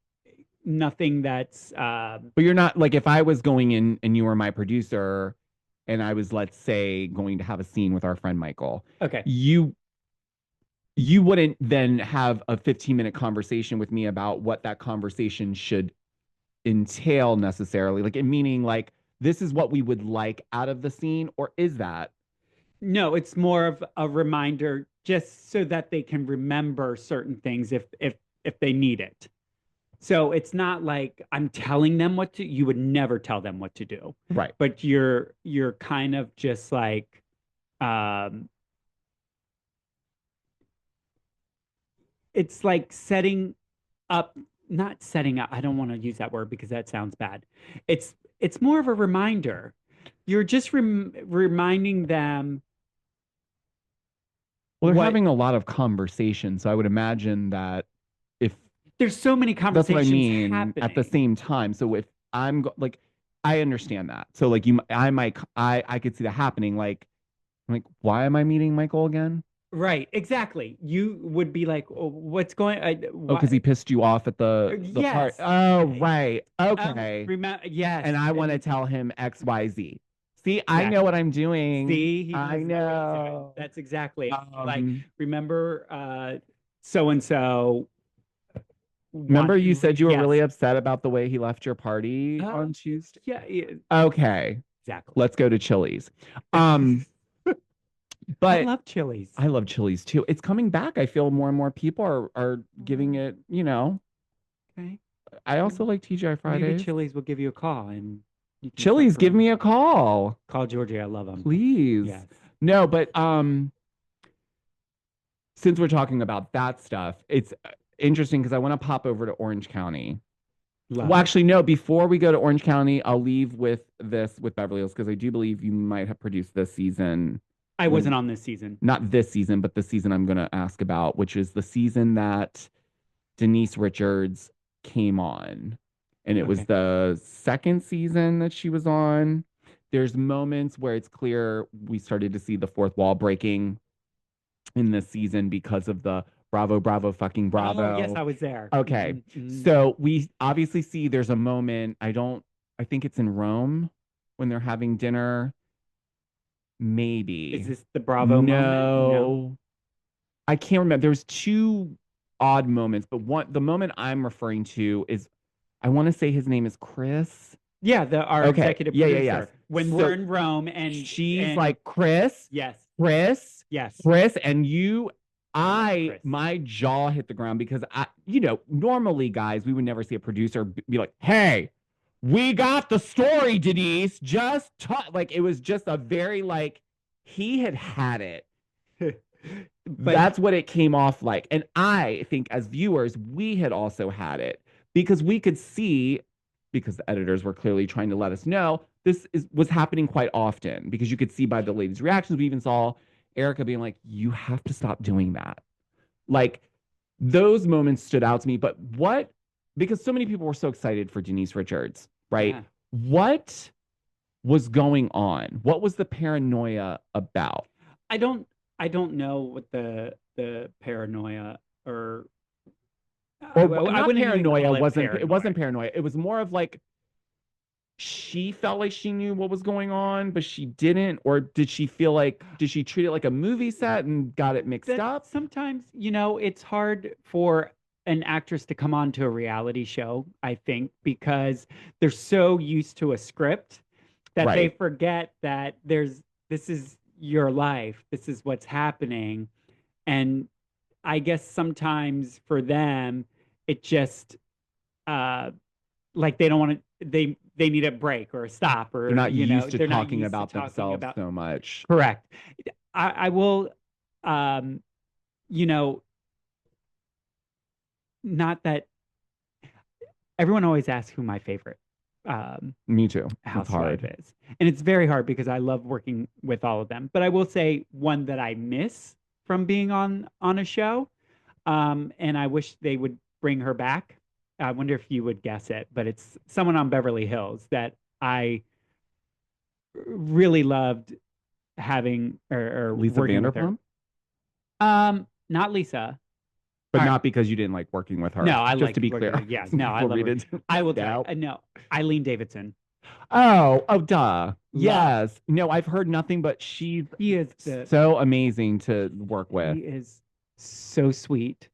that's But you're not like if I was going in and you were my producer and I was, let's say, going to have a scene with our friend Michael. Okay. You wouldn't then have a 15-minute conversation with me about what that conversation should entail necessarily. Like, meaning like, this is what we would like out of the scene, or is that? No, it's more of a reminder just so that they can remember certain things if they need it. So it's not like I'm telling them you would never tell them what to do. Right. But you're kind of just like, it's like not setting up. I don't want to use that word because that sounds bad. It's more of a reminder. You're just reminding them. Well, they're having a lot of conversation. So I would imagine that if there's so many conversations that's what I mean happening at the same time. So if I'm like, I understand that. So like I could see that happening. Like, why am I meeting Michael again? Right, exactly. You would be like, oh, what's going on? Because he pissed you off at the yes. part. Oh, right. Okay. Yes. And I want to tell him XYZ. See, I know what I'm doing. See, I know. That's exactly like, remember so-and-so. Remember you said you were really upset about the way he left your party on Tuesday? Yeah. Okay. Exactly. Let's go to Chili's. But I love Chili's. I love Chili's too. It's coming back. I feel more and more people are giving it, Okay. I also like TGI Fridays. Maybe Chili's will give you a call and Chili's, give me a call. Call Georgio. I love him. Please. Yes. No, but since we're talking about that stuff, it's interesting because I want to pop over to Orange County. Well, actually, no, before we go to Orange County, I'll leave with this with Beverly Hills because I do believe you might have produced this season I wasn't on this season. Not this season, but the season I'm going to ask about, which is the season that Denise Richards came on. And it was the second season that she was on. There's moments where it's clear we started to see the fourth wall breaking in this season because of the bravo, bravo, fucking bravo. Oh, yes, I was there. Okay. Mhm. So we obviously see there's a moment. I think it's in Rome when they're having dinner. Maybe. Is this the Bravo moment? No. I can't remember. There's two odd moments, but the moment I'm referring to is, I want to say his name is Chris. Yeah, our Okay. executive Yeah, producer. yeah, yes. When So we're in Rome and she's like, Chris, yes, Chris, yes. and Chris. my jaw hit the ground because normally, guys, we would never see a producer be like, hey, we got the story, Denise. Just talk. Like, it was just a very, like, he had it. But That's what it came off like. And I think as viewers, we had also had it because we could see, because the editors were clearly trying to let us know this was happening quite often, because you could see by the ladies' reactions. We even saw Erica being like, you have to stop doing that. Like, those moments stood out to me. But because so many people were so excited for Denise Richards, right? Yeah. What was going on? What was the paranoia about? I don't know what the paranoia or Or I not wouldn't even paranoia. call It wasn't paranoia. It was more of like, she felt like she knew what was going on, but she didn't. Or did she treat it like a movie set and got it mixed up? Sometimes, it's hard for an actress to come on to a reality show, I think, because they're so used to a script that they Right. forget that this is your life. This is what's happening. And I guess sometimes for them, it just like they don't want to, they need a break or a stop, or They're not used to they're not talking used about to talking themselves about. so much. Correct. I will, you know, not that everyone always asks who my favorite Me too. It's housewife hard. is. And it's very hard because I love working with all of them. But I will say one that I miss from being on a show, and I wish they would bring her back. I wonder if you would guess it, but it's someone on Beverly Hills that I really loved having or Lisa working with her. Vanderpump? Not Lisa. But All right. not because you didn't like working with her. No, I just like to be working clear. with her. Yeah, no, I Before love we her. did- I will Yeah. tell. No, Eileen Davidson. Oh, duh. Yes. No, I've heard nothing but she's He is so amazing to work with. He is so sweet.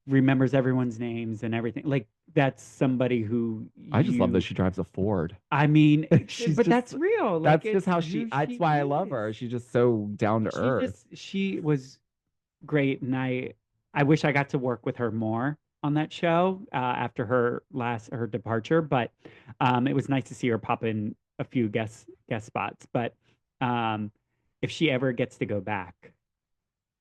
Remembers everyone's names and everything. Like, that's somebody who I just love that she drives a Ford. I mean, She's but just- that's real. That's Like, just how it's who that's why I love her. is. She's just so down to earth. She was great, and I wish I got to work with her more on that show after her departure. But it was nice to see her pop in a few guest spots. But if she ever gets to go back,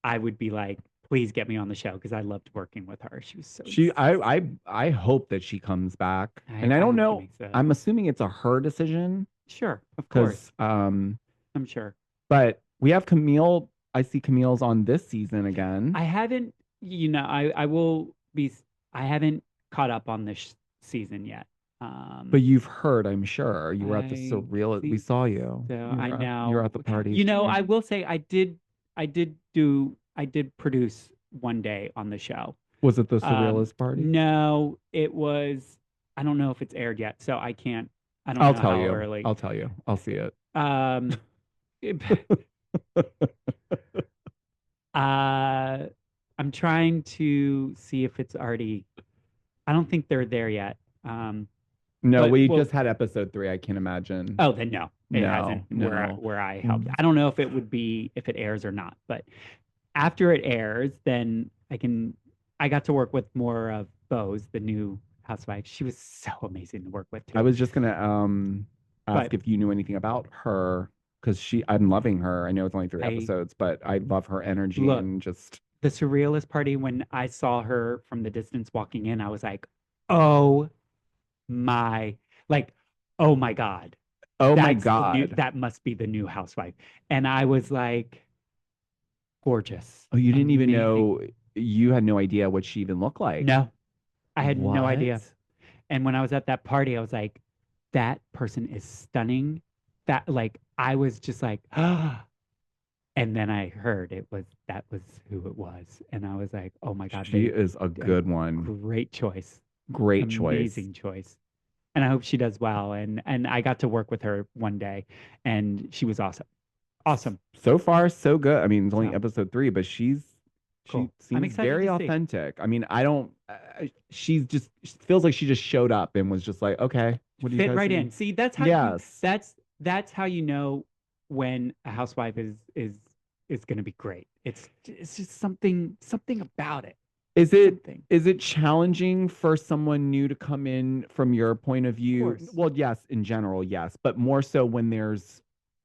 I would be like, please get me on the show, because I loved working with her. She was so I hope that she comes back. And I hope don't she know. makes that. I'm assuming it's a her decision. Sure, of course. Because I'm sure. but we have Camille. I see Camille's on this season again. I haven't, I haven't caught up on this season yet. But you've heard, I'm sure. You were at the I surreal. We saw you. So You I were at- know. You were at the party. I will say I did produce one day on the show. Was it the surrealist party? No, it was. I don't know if it's aired yet, so I don't I'll know tell how you. early. I'll tell you. I'll see it. I'm trying to see if it's already. I don't think they're there yet. No, but- we well- just had episode 3. I can't imagine. Oh, then no, it No, hasn't. Where no. where I helped. I don't know if it would be if it airs or not, but after it airs, then I got to work with more of Bose, the new housewife. She was so amazing to work with too. I was just gonna ask But- if you knew anything about her, because I'm loving her. I know it's only 3 episodes, but I love her energy Look, and just the surrealist party, when I saw her from the distance walking in, I was like, oh my God. oh my That's the new- god. that must be the new housewife. And I was like, Gorgeous. Oh, you didn't even Amazing. know, you had no idea what she even looked like. No, I had no idea. What? And when I was at that party, I was like, that person is stunning. That like I was just like, ah. And then I heard that was who it was. And I was like, oh my God, She they is a good one. great choice. Great choice. Amazing choice. And I hope she does well. And I got to work with her one day and she was awesome. Awesome. So far, so good. I mean, it's only So, episode 3, but she cool. I'm seems excited very to see. authentic. I mean, I don't. She's just she feels like she just showed up and was just like, okay, what do you Fit guys right think? in. See, that's how Yes. that's how you know when a housewife is going to be great. It's just something about it. Is it Something. is it challenging for someone new to come in from your point of view? course. Well, yes, in general, yes, but more so when there's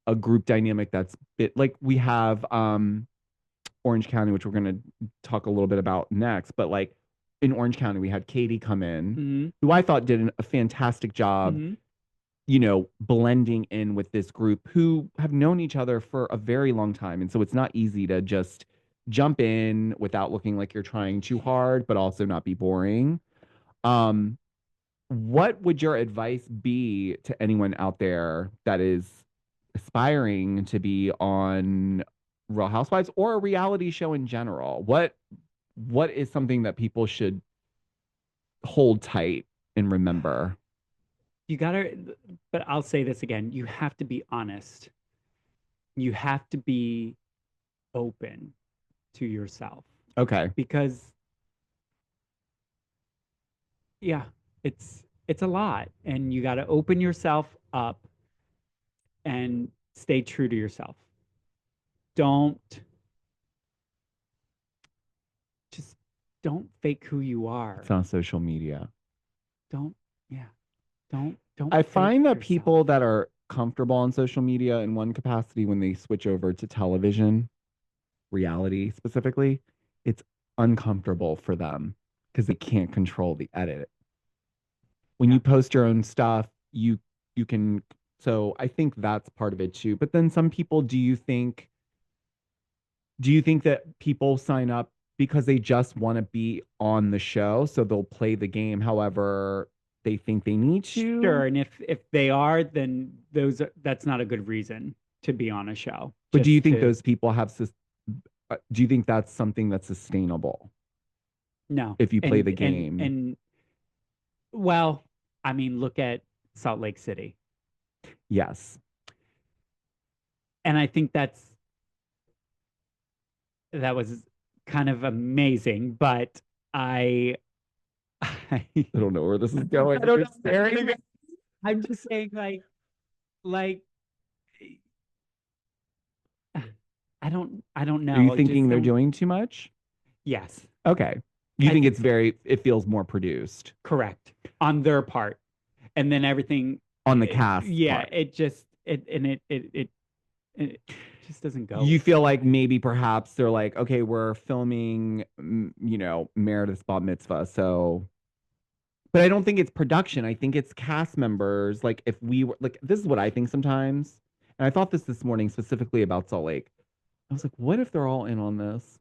a group dynamic that's bit like we have Orange County, which we're going to talk a little bit about next, but like in Orange County, we had Katie come in, Mhm. who I thought did a fantastic job, Mhm. you know, blending in with this group who have known each other for a very long time. And so it's not easy to just jump in without looking like you're trying too hard, but also not be boring. What would your advice be to anyone out there that is aspiring to be on Real Housewives or a reality show in general? What is something that people should hold tight and remember? You gotta, but I'll say this again. You have to be honest. You have to be open to yourself Okay. because, yeah, it's a lot, and you got to open yourself up and stay true to yourself. Don't just don't fake who you are. It's on social media. Don't, yeah, don't. I fake find that yourself. people that are comfortable on social media in one capacity, when they switch over to television, reality specifically, it's uncomfortable for them because they can't control the edit. When you post your own stuff, you can. So I think that's part of it too. But then some people, do you think that people sign up because they just want to be on the show, so they'll play the game however they think they need to? Sure, and if they are, then that's not a good reason to be on a show. But do you Just think to- those people have do you think that's something that's sustainable no? if you play And- the game? and well, I mean, look at Salt Lake City, Yes. and I think that was kind of amazing, but I I don't know where this is going. I don't You're know. staring at me. I'm just saying, like, I don't know. Are you I thinking just they're don't- doing too much? Yes, Okay. You I think think it feels more produced correct on their part, and then everything on the cast Yeah, part. it just it just doesn't go. You feel like maybe perhaps they're like, okay, we're filming, Meredith's bat mitzvah, so. But I don't think it's production. I think it's cast members. Like if we were like, this is what I think sometimes. And I thought this morning specifically about Salt Lake. I was like, what if they're all in on this?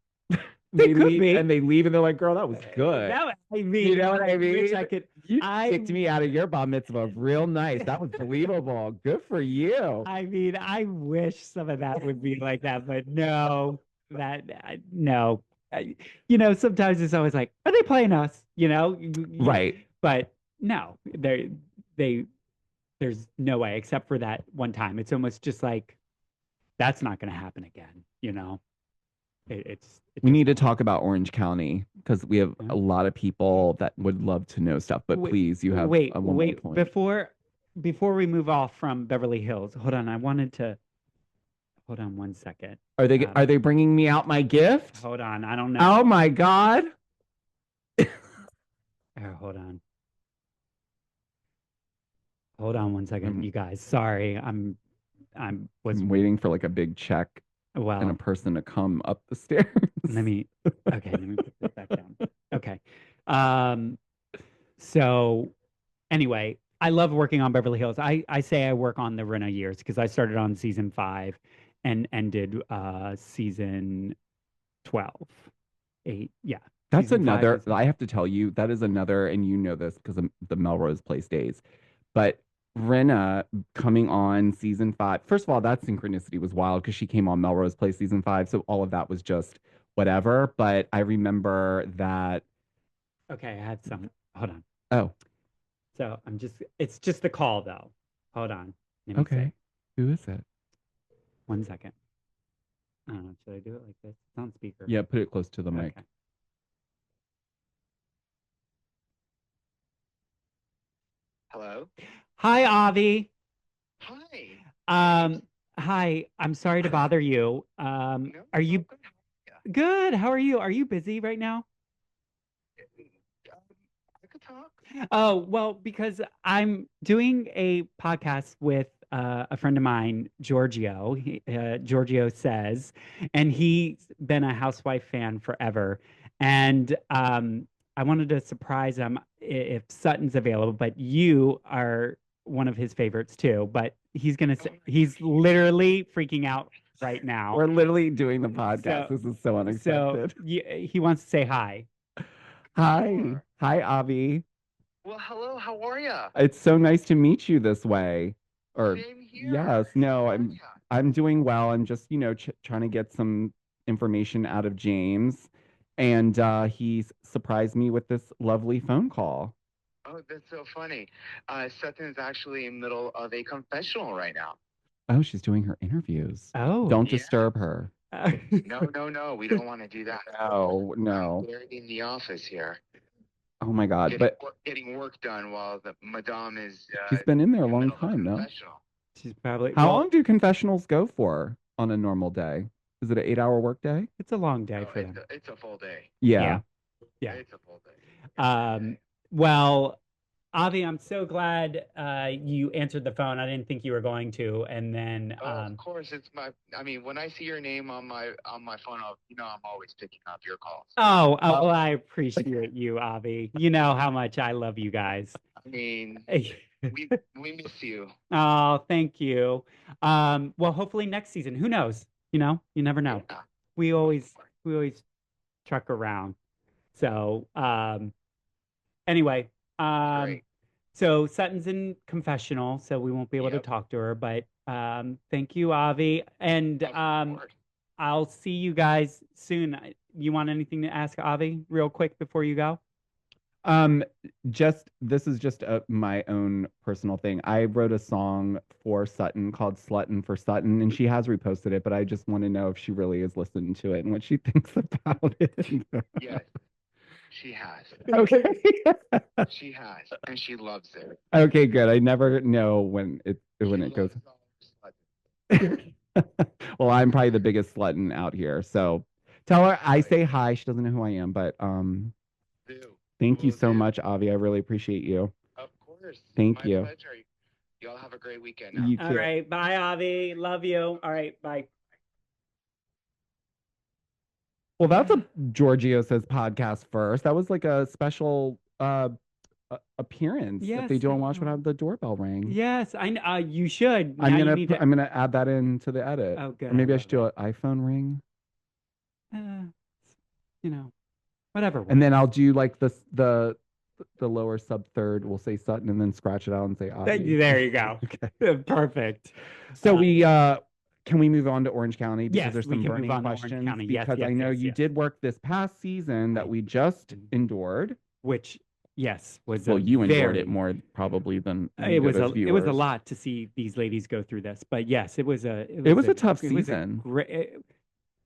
They could leave, be. and they leave and they're like, girl, that was good. I mean, You know what I wish mean? I could. You I- kicked me out of your bat mitzvah real nice. That was believable. Good for you. I mean, I wish some of that would be like that, but no, no. Sometimes it's always like, are they playing us? Right. But no, there's no way except for that one time. It's almost just like that's not going to happen again. We need to talk about Orange County because we have a lot of people that would love to know stuff. But Wait, please, you have wait, one more wait. point. Before we move off from Beverly Hills, hold on. I wanted to hold on one second. Are they bringing me out my gift? Hold on. I don't know. Oh my God. Oh, hold on. Hold on one second, you guys. Sorry, I'm waiting for like a big check and a well. person to come up the stairs. Let me put this back down. Okay. So anyway, I love working on Beverly Hills. I say I work on the Rena years because I started on season 5 and ended season 12. 8. Yeah. That's Season 5 another, is- I have to tell you, that is another, and you know this because of the Melrose Place days. But Rinna coming on season 5, first of all, that synchronicity was wild because she came on Melrose Place season 5. So all of that was just whatever. But I remember that. Okay, I had some. Hold on. Oh, So it's just the call though. Hold on. Let me okay. see. Who is it? 1 second. I don't know. Should I do it like this? It's on speaker. Yeah, put it close to the mic. Okay. Hello? Hi, Avi. Hi. Hi. I'm sorry to bother you. No, Are you good? good? How are you? Are you busy right now? I could talk. Oh, well, because I'm doing a podcast with a friend of mine, Georgio. Georgio Says, and he's been a Housewife fan forever. And I wanted to surprise him if Sutton's available, but you are one of his favorites too. But he's gonna say he's literally freaking out right now. We're literally doing the podcast. So- This is so unexpected. He wants to say hi. Hi. Sure. Hi, Avi. Well, hello. How are ya? It's so nice to meet you this way. Or Same here. yes, no, How are I'm ya? I'm doing well. I'm just, trying to get some information out of James. And he's surprised me with this lovely phone call. Oh, that's so funny. Sutton's actually in the middle of a confessional right now. Oh, she's doing her interviews. Oh, Don't Yeah. disturb her. No. We don't want to do that. No. We're in the office here. Oh my God. But Getting work done while the madame is she's been in there a in the long middle of a time, no? confessional. she's probably How well, long do confessionals go for on a normal day? Is it an 8-hour workday? It's a long day Oh, for them. it's a full day. Yeah. Yeah. It's a full day. Well, Avi, I'm so glad you answered the phone. I didn't think you were going to, and then Oh, of course, when I see your name on my phone, I'm always picking up your calls. well, I appreciate you, Avi. You know how much I love you guys. I mean, we miss you. Oh, thank you. Well, hopefully next season. Who knows? You never know. Yeah. We always truck around. So, anyway, Great. so Sutton's in confessional, so we won't be able to Yep. talk to her, but thank you, Avi. And Of course. I'll see you guys soon. You want anything to ask Avi real quick before you go? This is just my own personal thing. I wrote a song for Sutton called Sluttin' for Sutton, and she has reposted it, but I just want to know if she really is listening to it and what she thinks about it. Yes, she has. Okay. She has, and she loves it. Okay, good. I never know when it She goes. loves all her sluts. Well, I'm probably the biggest sluttin' out here. So tell her I say hi. She doesn't know who I am, but Do. thank you Will so do. much, Avi. I really appreciate you. Of course. Thank My you. pleasure. Y'all have a great weekend now. You All too. right. Bye, Avi. Love you. All right. Bye. Well, that's a Georgio Says podcast first. That was like a special appearance that they Yes, do on I Watch What know. Have the Doorbell ring. Yes, you should. I'm Now you gonna need to. I'm gonna add that into the edit. Oh, good. Or maybe I love should do an iPhone ring. that. Whatever. And then I'll do like the lower sub third. We'll say Sutton and then scratch it out and say Avi. There you go. Okay. Perfect. So we can we move on to Orange County because Yes, there's we some can move burning on to Orange questions County. Yes, because I yes, know yes, you yes. did work this past season that we just endured. Which, yes, was Well, a you endured very, it more probably than we It did was as it was a viewers. lot to see these ladies go through this, but yes, it was a tough it was a season. great,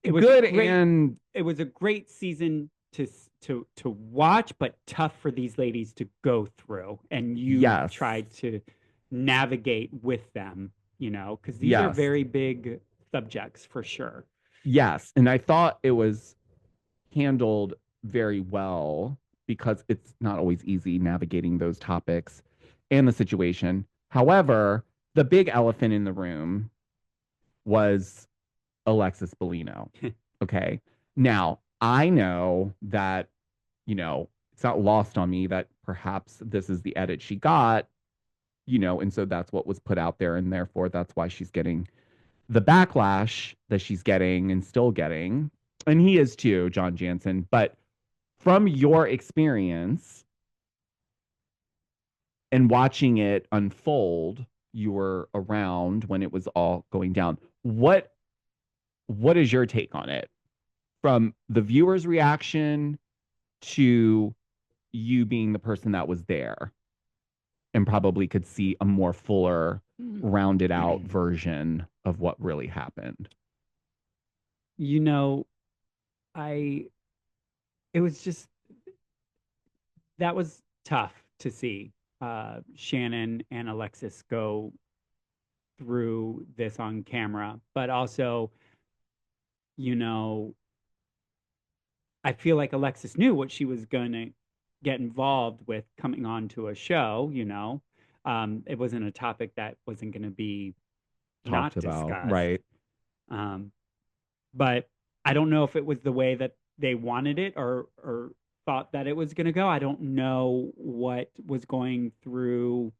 it was Good great, and it was a great season to watch, but tough for these ladies to go through, and you Yes. tried to navigate with them, because these are Yes. very big subjects for sure. yes, and I thought it was handled very well because it's not always easy navigating those topics and the situation. However, the big elephant in the room was Alexis Bellino. Okay. Now, I know that, it's not lost on me that perhaps this is the edit she got, and so that's what was put out there. And therefore, that's why she's getting the backlash that she's getting and still getting. And he is too, John Jansen. But from your experience and watching it unfold, you were around when it was all going down. What is your take on it? From the viewer's reaction to you being the person that was there and probably could see a more fuller, rounded out version of what really happened. You know, it was just, that was tough to see Shannon and Alexis go through this on camera, but also, you know, I feel like Alexis knew what she was going to get involved with coming on to a show, you know. It wasn't a topic that wasn't going to be not Talked about, discussed. right? But I don't know if it was the way that they wanted it or thought that it was going to go. I don't know what was going through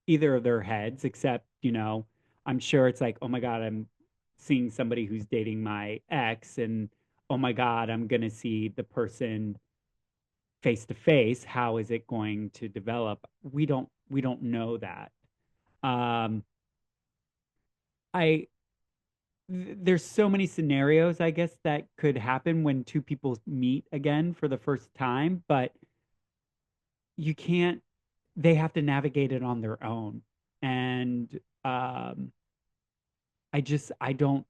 either of their heads, except, you know, I'm sure it's like, oh my God, I'm seeing somebody who's dating my ex, and oh my God, I'm going to see the person face to face. How is it going to develop? We don't know that. There's so many scenarios, I guess, that could happen when two people meet again for the first time, but you can't, they have to navigate it on their own. And I don't,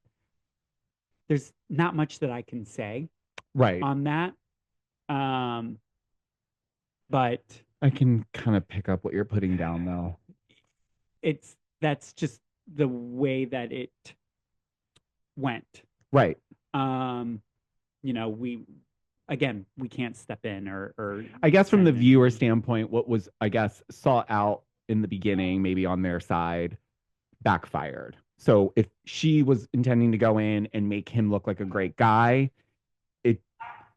there's not much that I can say Right. on that. But I can kind of pick up what you're putting down, though. That's just the way that it went. Right. You know, we can't step in or I guess from the send viewer anything. standpoint, what was, I guess, sought out in the beginning, maybe on their side, backfired. So if she was intending to go in and make him look like a great guy, it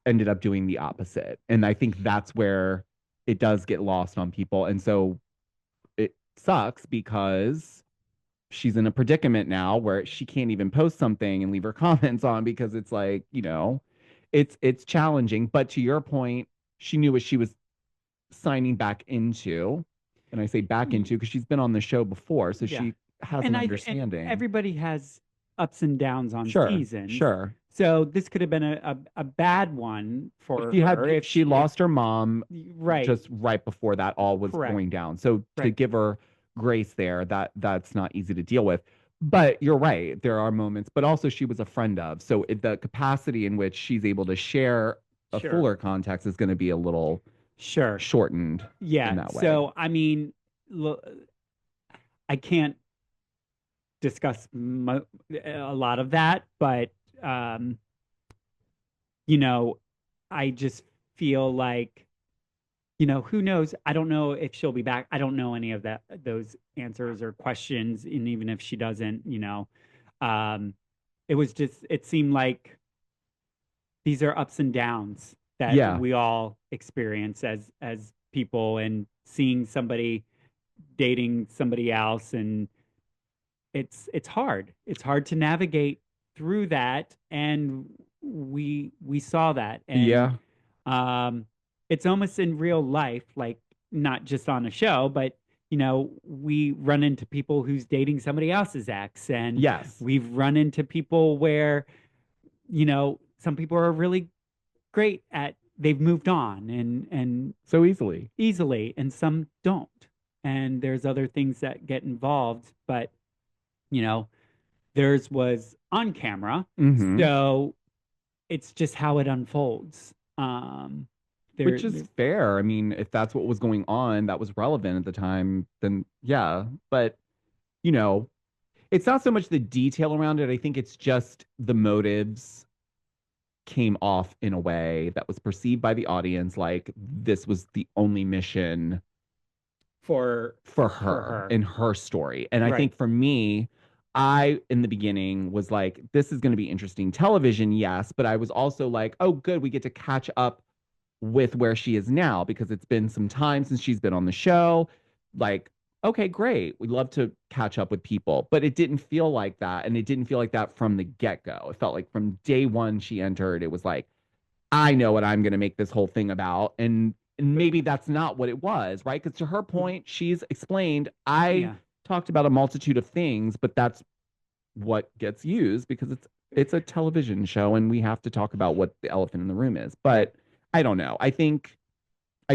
ended up doing the opposite. And I think that's where it does get lost on people. And so it sucks because she's in a predicament now where she can't even post something and leave her comments on, because it's like, you know, it's challenging. But to your point, she knew what she was signing back into. And I say back into because she's been on the show before, so Yeah. she has And an and understanding. everybody has ups and downs on Sure, seasons. sure. So this could have been a bad one for If you had, her. if she lost her mom right. just right before that all was Correct. going down. So to Right. give her grace there, that's not easy to deal with. But you're right, there are moments, but also she was a friend of. So the capacity in which she's able to share a Sure. fuller context is going to be a little Sure. shortened in Yeah. that way. So I mean, I can't discuss a lot of that, but you know, I just feel like, you know, who knows? I don't know if she'll be back. I don't know any of those answers or questions. And even if she doesn't, you know, it seemed like these are ups and downs that Yeah. we all experience as people, and seeing somebody dating somebody else. And it's hard. It's hard to navigate through that. And we saw that. And Yeah. it's almost in real life, like not just on a show, but you know, we run into people who's dating somebody else's ex, and Yes. we've run into people where, you know, some people are really great at, they've moved on and So easily. and some don't. And there's other things that get involved, but you know, theirs was on camera. Mhm. So it's just how it unfolds. Which is fair. I mean, if that's what was going on, that was relevant at the time, then yeah. But, you know, it's not so much the detail around it. I think it's just the motives came off in a way that was perceived by the audience like this was the only mission for her in her story. And I Right. think for me, in the beginning was like, this is going to be interesting television, yes, but I was also like, oh, good, we get to catch up with where she is now, because it's been some time since she's been on the show. Like, okay, great. We'd love to catch up with people. But it didn't feel like that. And it didn't feel like that from the get-go. It felt like from day one she entered, it was like, I know what I'm going to make this whole thing about. And maybe that's not what it was, right? Because to her point, she's explained, I talked about a multitude of things, but that's what gets used because it's a television show and we have to talk about what the elephant in the room is. But I don't know. I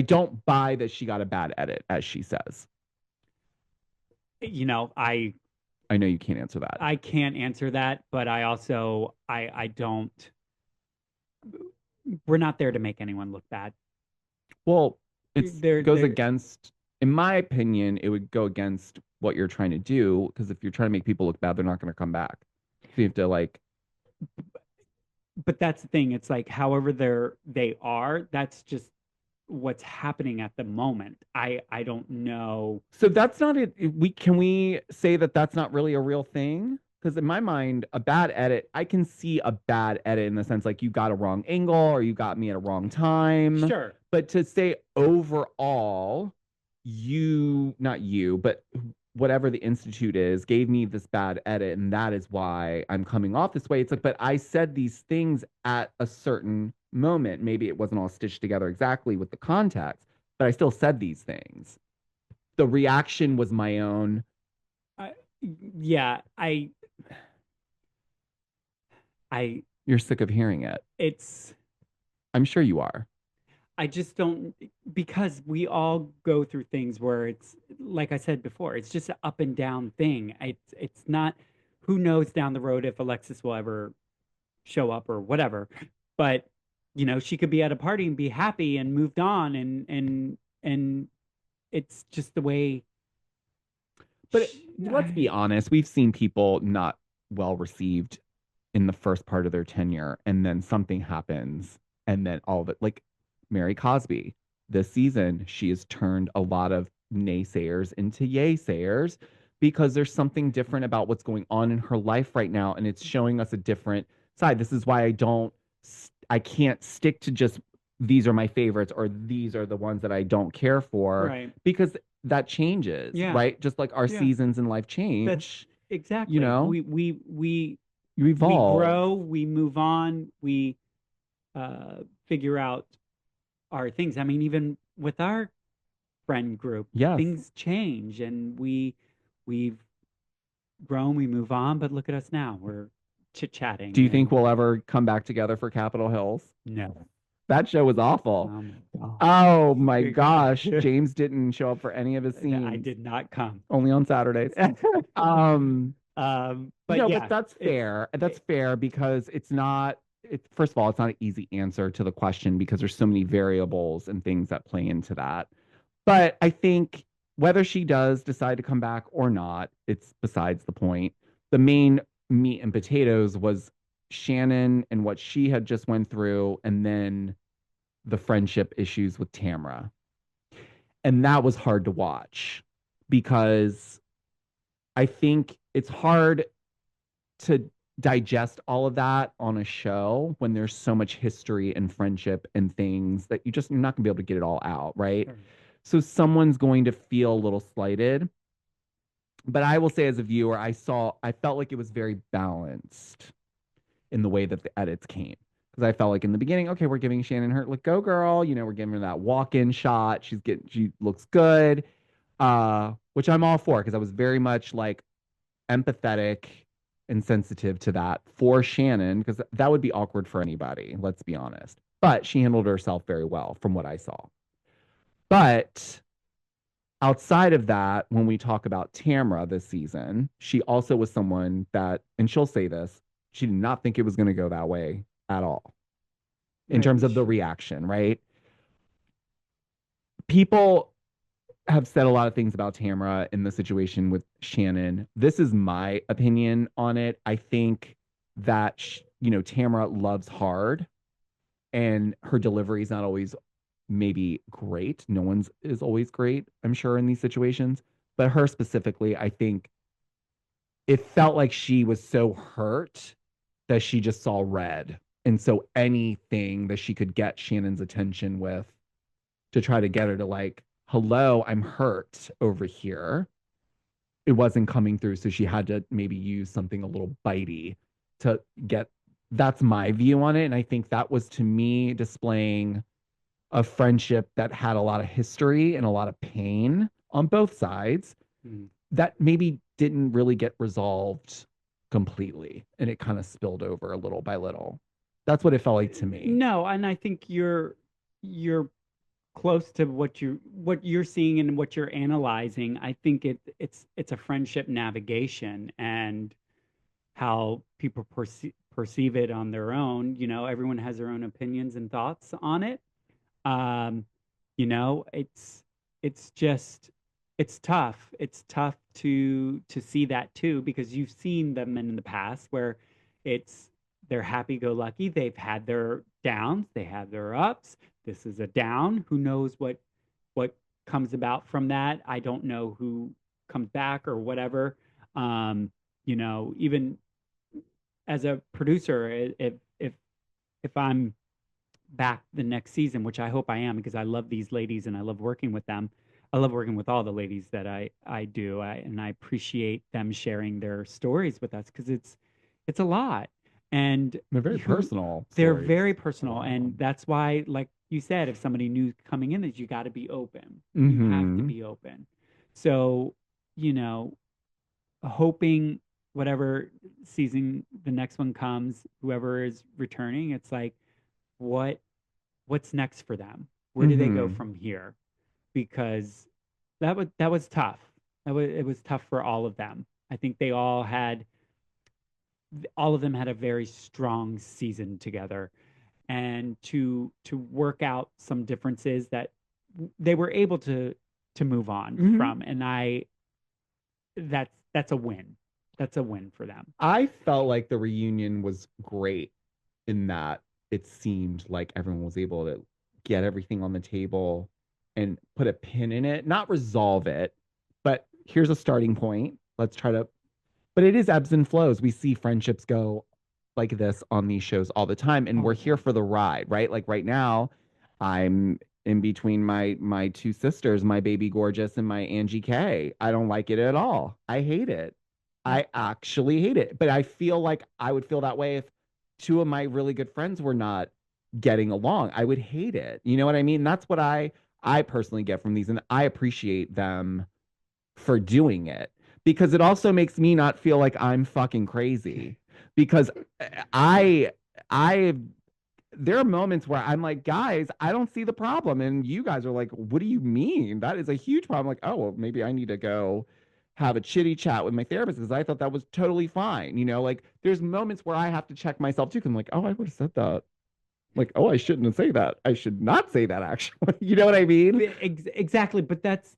don't buy that she got a bad edit, as she says. You know, I know you can't answer that. I can't answer that, but I also I don't. We're not there to make anyone look bad. Well, it goes against, in my opinion, it would go against what you're trying to do, because if you're trying to make people look bad, they're not going to come back. So you have to like. But that's the thing. It's like, however they are, that's just what's happening at the moment. I don't know. So that's not it. Can we say that that's not really a real thing? Because in my mind, a bad edit, I can see a bad edit in the sense like you got a wrong angle or you got me at a wrong time. Sure. But to say overall, not you, but whatever the institute is, gave me this bad edit, and that is why I'm coming off this way. It's like, but I said these things at a certain moment. Maybe it wasn't all stitched together exactly with the context, but I still said these things. The reaction was my own. Yeah, You're sick of hearing it. I'm sure you are. I just don't, because we all go through things where it's, like I said before, it's just an up and down thing. It's not, who knows down the road if Alexis will ever show up or whatever. But, you know, she could be at a party and be happy and moved on, and it's just the way. But let's be honest, we've seen people not well received in the first part of their tenure, and then something happens, and then all of it, like Mary Cosby, this season, she has turned a lot of naysayers into yay-sayers because there's something different about what's going on in her life right now, and it's showing us a different side. This is why I can't stick to just these are my favorites or these are the ones that I don't care for, Right. because that changes, right? Just like our seasons in life change. That's exactly. You know, we you evolve, we grow, we move on, we figure out our things. I mean, even with our friend group, things change, and we've grown, we move on. But look at us now; we're chit-chatting. Do you think we'll ever come back together for Capitol Hills? No. That show was awful. Oh my gosh. James didn't show up for any of his scenes. I did not come. Only on Saturdays. But but that's fair. That's fair because it's not, first of all, it's not an easy answer to the question because there's so many variables and things that play into that. But I think whether she does decide to come back or not, it's besides the point. The main meat and potatoes was Shannon and what she had just went through, and then the friendship issues with Tamra. And that was hard to watch because I think it's hard to digest all of that on a show when there's so much history and friendship and things that you're not gonna be able to get it all out, right? Sure. So someone's going to feel a little slighted. But I will say as a viewer, I felt like it was very balanced in the way that the edits came. Because I felt like in the beginning, okay, we're giving Shannon her, like, go girl, you know, we're giving her that walk-in shot. She looks good, which I'm all for because I was very much like empathetic and sensitive to that for Shannon because that would be awkward for anybody, let's be honest. But she handled herself very well from what I saw. But outside of that, when we talk about Tamra this season, she also was someone that, and she'll say this, she did not think it was going to go that way at all in terms of the reaction, right? People have said a lot of things about Tamra in the situation with Shannon. This is my opinion on it. I think that, Tamra loves hard and her delivery is not always maybe great. No one's is always great, I'm sure, in these situations. But her specifically, I think it felt like she was so hurt that she just saw red. And so anything that she could get Shannon's attention with to try to get her to like, hello, I'm hurt over here. it wasn't coming through, so she had to maybe use something a little bitey to get. That's my view on it, and I think that was, to me, displaying a friendship that had a lot of history and a lot of pain on both sides that maybe didn't really get resolved completely, and it kind of spilled over a little by little. That's what it felt like to me. No, and I think you're close to what you're seeing and what you're analyzing. I think it's a friendship navigation and how people perceive it on their own. You know, everyone has their own opinions and thoughts on it. You know, it's just it's tough. It's tough to see that too, because you've seen them in the past where they're happy-go-lucky. They've had their downs, they have their ups. This is a down. Who knows what comes about from that? I don't know who comes back or whatever. You know, even as a producer, if I'm back the next season, which I hope I am, because I love these ladies and I love working with them. I love working with all the ladies that I do, and I appreciate them sharing their stories with us, because it's a lot, and They're very personal. they're stories. very personal, and that's why, like you said, if somebody new coming in, is you got to be open. You have to Mhm. be open. So, you know, hoping whatever season the next one comes, whoever is returning, it's like, what's next for them? Where do they go Mhm. from here? Because that was tough. It was tough for all of them. I think all of them had a very strong season together, and to work out some differences that they were able to move on Mhm. from, and that's a win. That's a win for them. I felt like the reunion was great in that it seemed like everyone was able to get everything on the table and put a pin in it, not resolve it, but here's a starting point. Let's try to, but it is ebbs and flows. We see friendships go like this on these shows all the time, and All we're the here time. for the ride, right? Like right now, I'm in between my two sisters, my baby gorgeous and my Angie K. I don't like it at all. I hate it. I actually hate it. But I feel like I would feel that way if two of my really good friends were not getting along. I would hate it. You know what I mean? That's what I personally get from these, and I appreciate them for doing it, because it also makes me not feel like I'm fucking crazy, because I I there are moments where I'm like, guys, I don't see the problem, and you guys are like, what do you mean? That is a huge problem. Like, oh, well, maybe I need to go have a chitty chat with my therapist, because I thought that was totally fine. You know, like there's moments where I have to check myself too, because I'm like, oh, I would have said that. Like, oh, I shouldn't say that. I should not say that, actually. You know what I mean? Exactly, but that's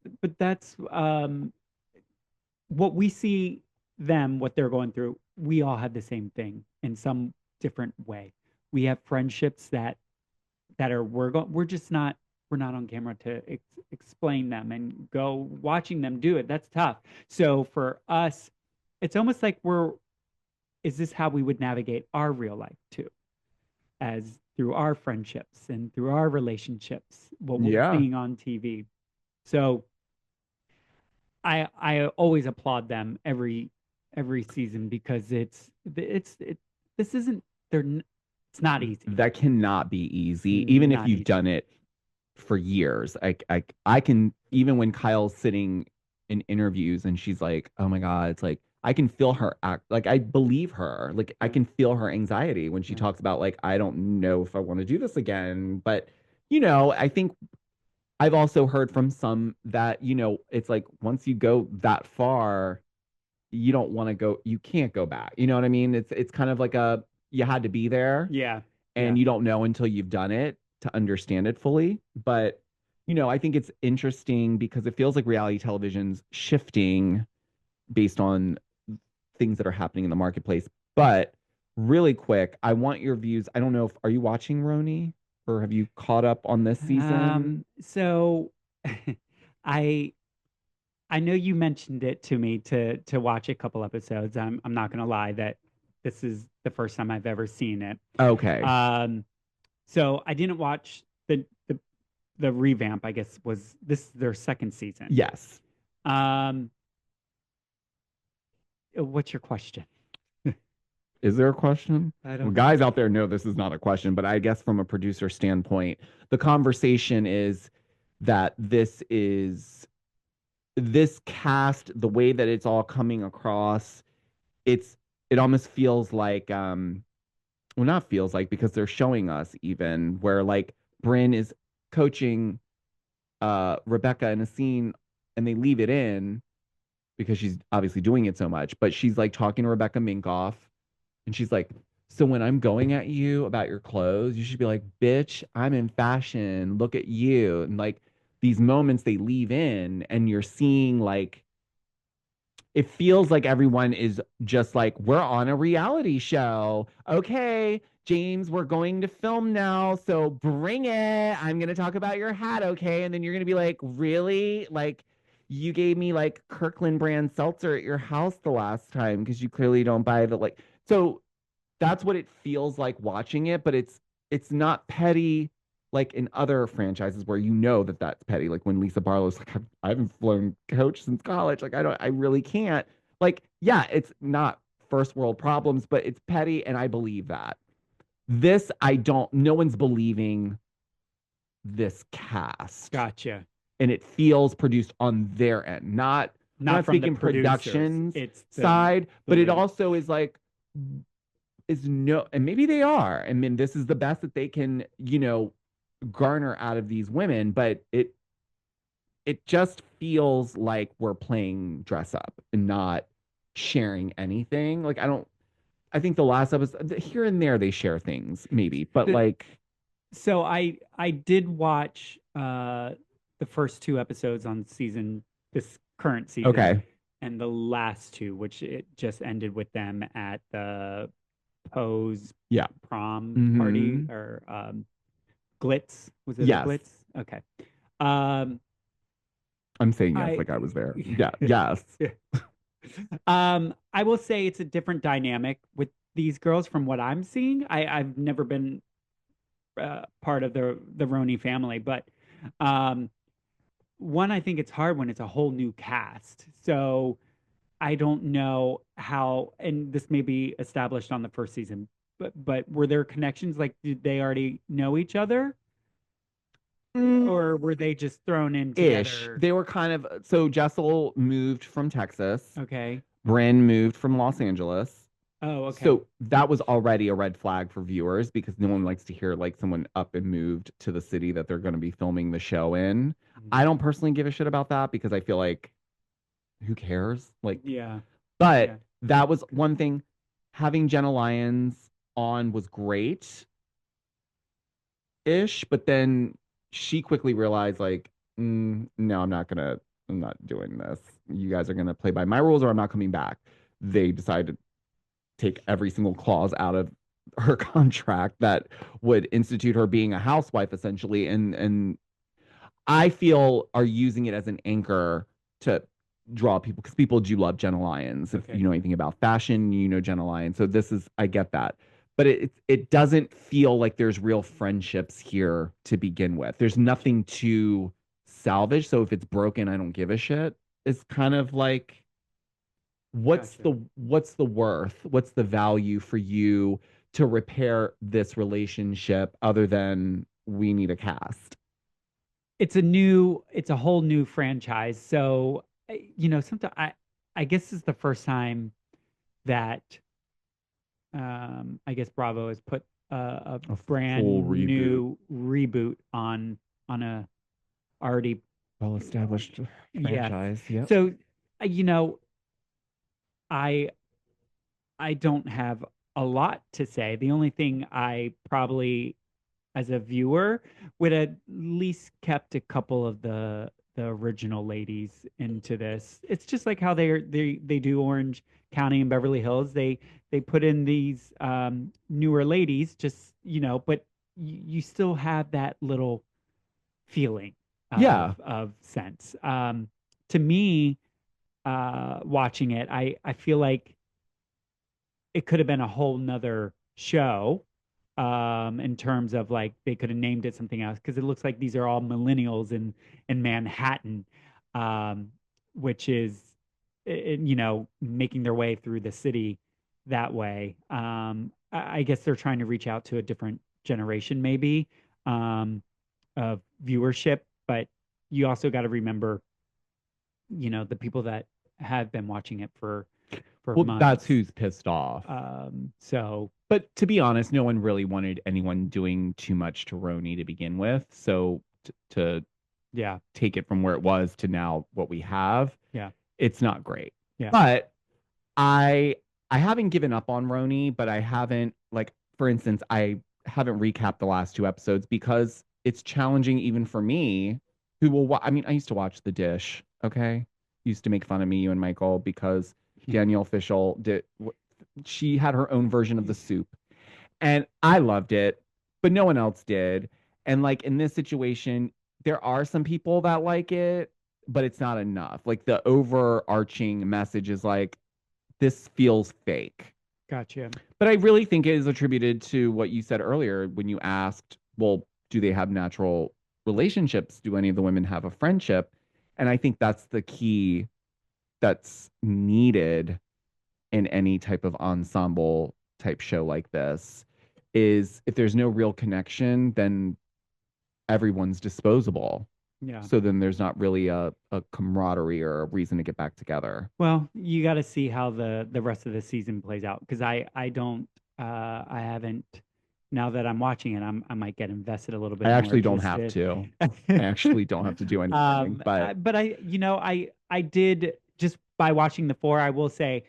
what we see them, what they're going through. We all have the same thing in some different way. We have friendships that are we're just not, we're not on camera to explain them and go watching them do it. That's tough. So for us, it's almost like is this how we would navigate our real life too, as through our friendships and through our relationships, what we're Yeah. seeing on TV. So I always applaud them every season, because this isn't it's not easy. That cannot be easy, even if Not you've easy. done it for years. I can, even when Kyle's sitting in interviews and she's like, "Oh my God," it's like I can feel her act, like I believe her. Like I can feel her anxiety when she Yeah. talks about, like, I don't know if I want to do this again. But you know, I think I've also heard from some that, you know, it's like once you go that far, you don't want to go, you can't go back. You know what I mean? It's kind of like a, you had to be there, Yeah. and you don't know until you've done it to understand it fully. But, you know, I think it's interesting because it feels like reality television's shifting based on things that are happening in the marketplace. But really quick, I want your views. I don't know if, are you watching RHONY, or have you caught up on this season? So I I know you mentioned it to me to watch a couple episodes. I'm not gonna lie that this is the first time I've ever seen it. Okay. So I didn't watch the revamp, I guess was this their second season. Yes. Um, What's your question? Is there a question? I Well, don't guys out there know this is not a question, but I guess from a producer standpoint, the conversation is that this cast, the way that it's all coming across, it almost feels like well, not feels like, because they're showing us even where like Bryn is coaching Rebecca in a scene and they leave it in because she's obviously doing it so much, but she's like talking to Rebecca Minkoff and she's like, so when I'm going at you about your clothes, you should be like, bitch, I'm in fashion. Look at you. And like these moments they leave in, and you're seeing like, it feels like everyone is just like, we're on a reality show. Okay, James, we're going to film now. So bring it. I'm going to talk about your hat. Okay. And then you're going to be like, really? Like, you gave me like Kirkland brand seltzer at your house the last time because you clearly don't buy the like. So that's what it feels like watching it, but it's not petty like in other franchises where you know that that's petty. Like when Lisa Barlow's like, I haven't flown coach since college. Like I really can't. Like, yeah, it's not first world problems, but it's petty, and I believe that. This, I don't. No one's believing this cast, Gotcha. and it feels produced on their end, not Not from the thinking producers. productions It's the side, but it the- also is like is no, and maybe they are. I mean, this is the best that they can, garner out of these women, but it just feels like we're playing dress up and not sharing anything. Like I think the last episode here and there they share things maybe, but The- like So I did watch the first two episodes on this current season, okay, and the last two, which it just ended with them at the Pose Yeah. prom party, Mhm. or Glitz. Was it Yes. a Glitz? Okay. Um I'm saying yes, I- like I was there. Yeah, yes. I will say it's a different dynamic with these girls from what I'm seeing. I've never been part of the RHONY family, but one, I think it's hard when it's a whole new cast. So I don't know how, and this may be established on the first season, but were there connections? Like, did they already know each other, or were they just thrown in Ish. together? They were kind of, so Jessel moved from Texas. Okay. Bryn moved from Los Angeles. Oh, okay. So that was already a red flag for viewers because no one likes to hear like someone up and moved to the city that they're going to be filming the show in. Mhm. I don't personally give a shit about that because I feel like who cares? Like, Yeah. but Yeah. that was one thing. Having Jenna Lyons on was great ish, but then she quickly realized like, no, I'm not doing this. You guys are gonna play by my rules or I'm not coming back. They decided to take every single clause out of her contract that would institute her being a housewife essentially, and I feel are using it as an anchor to draw people because people do love Jenna Lyons. If Okay. you know anything about fashion, you know Jenna Lyons. So I get that. But it doesn't feel like there's real friendships here to begin with. There's nothing to salvage. So if it's broken, I don't give a shit. It's kind of like what's Gotcha. the worth? What's the value for you to repair this relationship other than we need a cast? It's a whole new franchise. So, sometimes I guess this is the first time that I guess Bravo has put a A brand full reboot. new reboot on a already Well-established yeah. franchise. Yep. So, I don't have a lot to say. The only thing I probably, as a viewer, would at least kept a couple of the original ladies into this. It's just like how they do Orange County and Beverly Hills. They put in these newer ladies, just but you still have that little feeling Yeah. of sense. To me, watching it, I feel like it could have been a whole nother show in terms of like they could have named it something else because it looks like these are all millennials in Manhattan, which is you know, making their way through the city that way. I guess they're trying to reach out to a different generation, maybe, of viewership. But you also got to remember, you know, the people that have been watching it for Well, months. that's who's pissed off. So, But to be honest, no one really wanted anyone doing too much to RHONY to begin with. So to yeah, take it from where it was to now what we have, yeah, it's not great. Yeah. But I haven't given up on RHONY, but I haven't, like, for instance, I haven't recapped the last 2 episodes because it's challenging even for me who will I mean, I used to watch The Dish, okay? Used to make fun of me, you and Michael, because Danielle Fishel she had her own version of the soup. And I loved it, but no one else did. And like in this situation, there are some people that like it, but it's not enough. Like the overarching message is like, this feels fake. gotcha. But I really think it is attributed to what you said earlier when you asked, well, do they have natural relationships? Do any of the women have a friendship? And I think that's the key that's needed in any type of ensemble type show like this is if there's no real connection, then everyone's disposable. Yeah. So then there's not really a camaraderie or a reason to get back together. Well, you got to see how the rest of the season plays out because I haven't. Now that I'm watching it, I might get invested a little bit. I more actually don't have interested. to. I actually don't have to do anything. But I did just by watching the 4. I will say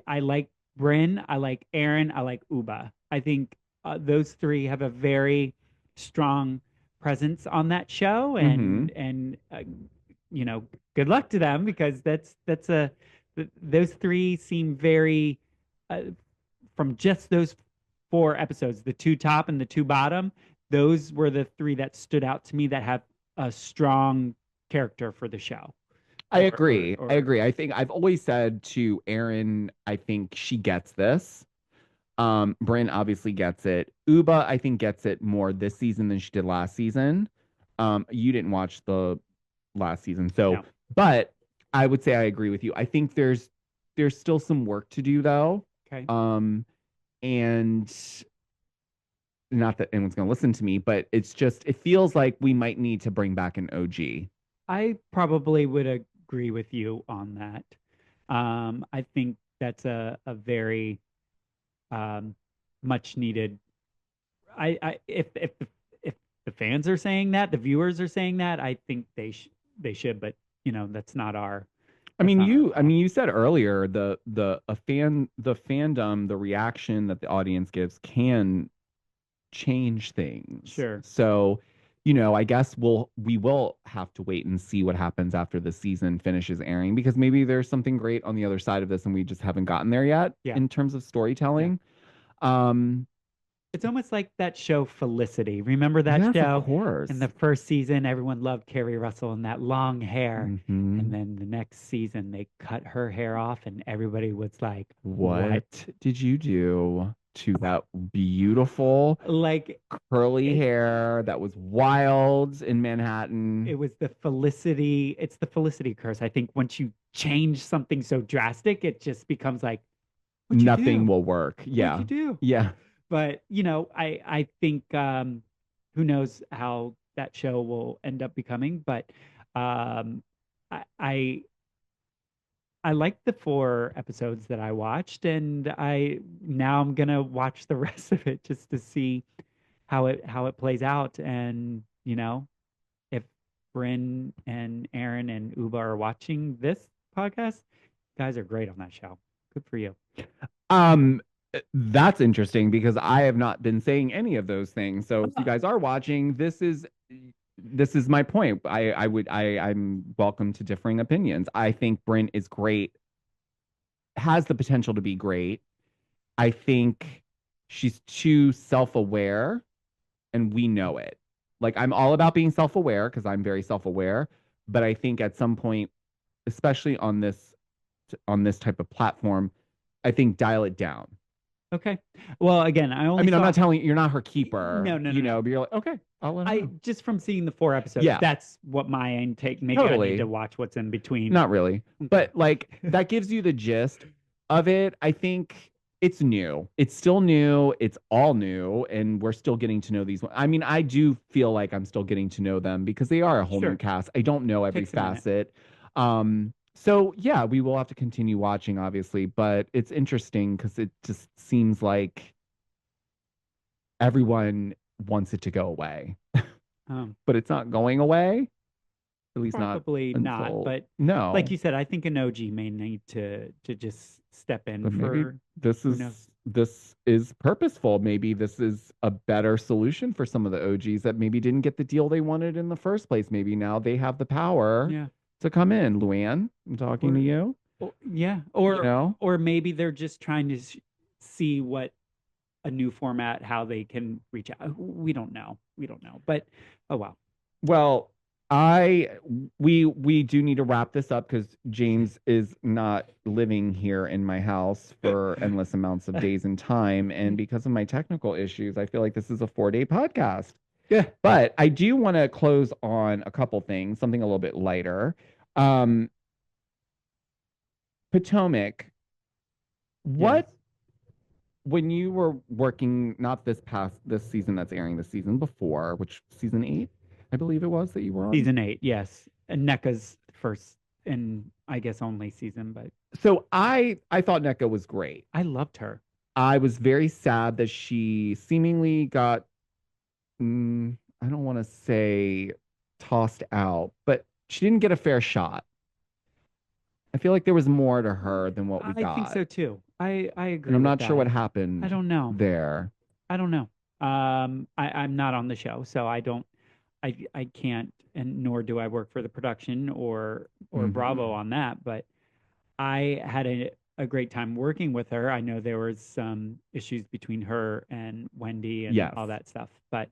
I like Bryn, I like Aaron, I like Uba. I think those 3 have a very strong presence on that show, and you know, good luck to them because those 3 seem very from just those 4 episodes, the 2 top and the 2 bottom. Those were the 3 that stood out to me that have a strong character for the show. I agree. I agree. I think I've always said to Erin, I think she gets this. Bryn obviously gets it. Uba, I think, gets it more this season than she did last season. You didn't watch the last season, so No. But I would say I agree with you. I think there's still some work to do though. Okay. And not that anyone's gonna listen to me, but it's just it feels like we might need to bring back an OG. I probably would agree with you on that. I think that's a very much needed. If the fans are saying that, the viewers are saying that, I think they should. But you know, that's not our. I mean, you said earlier the fandom, the reaction that the audience gives can change things. Sure. So, you know, I guess we will have to wait and see what happens after the season finishes airing because maybe there's something great on the other side of this and we just haven't gotten there yet in terms of storytelling. It's almost like that show Felicity. Remember that yes, show? Of course. In the first season, everyone loved Carrie Russell and that long hair. Mhm. And then the next season, they cut her hair off, and everybody was like, What did you do to that beautiful, like curly hair that was wild in Manhattan? It was the Felicity. It's the Felicity curse. I think once you change something so drastic, it just becomes like, nothing will work. Yeah. What'd you do? Yeah. But, you know, I think who knows how that show will end up becoming. But I liked the 4 episodes that I watched, and now I'm gonna watch the rest of it just to see how it plays out. And you know, if Bryn and Aaron and Uba are watching this podcast, you guys are great on that show. Good for you. That's interesting because I have not been saying any of those things. So if you guys are watching, this is my point. I'm welcome to differing opinions. I think Bryn is great, has the potential to be great. I think she's too self-aware, and we know it. Like, I'm all about being self-aware because I'm very self-aware, but I think at some point, especially on this type of platform, I think dial it down. Okay. Well, again, I only I mean, I'm saw, not telling you, you're not her keeper. No, no, You no, know, no. but you're like, okay, I'll let her know. just from seeing the 4 episodes, Yeah. that's what my intake. Maybe I Totally. need to watch what's in between. Not really. Okay. But like that gives you the gist of it. I think it's new. It's still new. It's all new. And we're still getting to know these. I mean, I do feel like I'm still getting to know them because they are a whole Sure. new cast. I don't know every Takes a minute. facet. So yeah, we will have to continue watching, obviously, but it's interesting because it just seems like everyone wants it to go away, but it's not going away. At least Probably not until, not, but no. like you said, I think an OG may need to just step in But maybe for this who is knows? this is purposeful. Maybe this is a better solution for some of the OGs that maybe didn't get the deal they wanted in the first place. Maybe now they have the power Yeah. to come in. Luann, I'm talking to you. Yeah. You know? Or maybe they're just trying to see what a new format, how they can reach out. We don't know. But oh wow. Well, we do need to wrap this up because James is not living here in my house for endless amounts of days and time. And because of my technical issues, I feel like this is a 4-day podcast. Yeah. But I do want to close on a couple things, something a little bit lighter. Potomac, what when you were working, not this season that's airing, the season before, which season 8, I believe it was that you were on? Season 8, yes. And NECA's first and I guess only season, but So I thought NECA was great. I loved her. I was very sad that she seemingly got, I don't want to say tossed out, but she didn't get a fair shot. I feel like there was more to her than what we got. I think so too. I agree. And I'm with not sure that. what happened. I don't know. There. I don't know. I'm not on the show, so I can't, and nor do I work for the production or Bravo on that. But I had a great time working with her. I know there was some issues between her and Wendy and all that stuff, but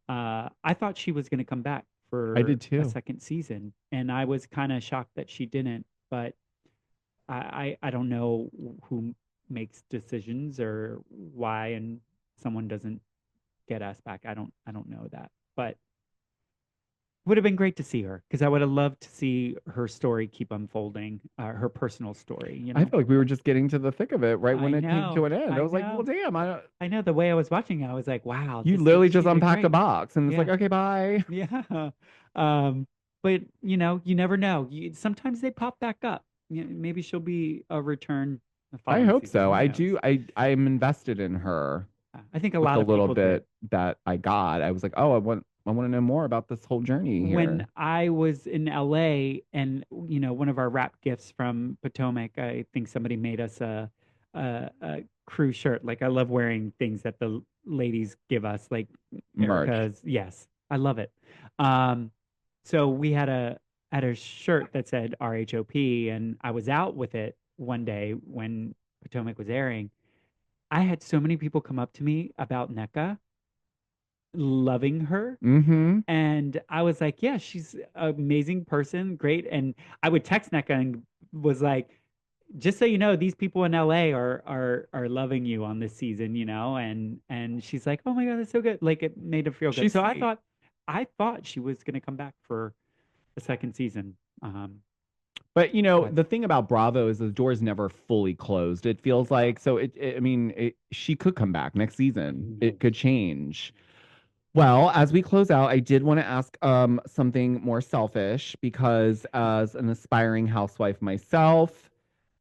I thought she was going to come back for I did too. a second season, and I was kind of shocked that she didn't. But I don't know who makes decisions or why, and someone doesn't get us back. I don't know that, but would have been great to see her because I would have loved to see her story keep unfolding, her personal story. You know, I feel like we were just getting to the thick of it right when I it came to an end. I was like, know. well, damn, I know the way I was watching it, I was like, wow. you this literally she just did unpacked a great. box and it's like, Yeah. okay, bye. Yeah. But you know, you never know. Sometimes they pop back up. Maybe she'll be a return. the I following hope season. so. Who I knows? do. I'm invested in her. I think a With lot the of little people bit did. that I got, I was like, oh, I want to know more about this whole journey here. When I was in LA and one of our wrap gifts from Potomac, I think somebody made us a crew shirt. Like I love wearing things that the ladies give us, like Merch. Erica's. Yes, I love it. So we had a shirt that said RHOP, and I was out with it one day when Potomac was airing. I had so many people come up to me about NECA, loving her. Mm-hmm. And I was like, yeah, she's an amazing person, great. And I would text NECA and was like, just so you know, these people in LA are loving you on this season, and she's like, oh my God, that's so good. Like it made her feel good. She's So sweet. I thought she was gonna come back for the second season. But the thing about Bravo is the door's never fully closed. It feels like so. She could come back next season. It could change. Well, as we close out, I did want to ask something more selfish because as an aspiring housewife myself,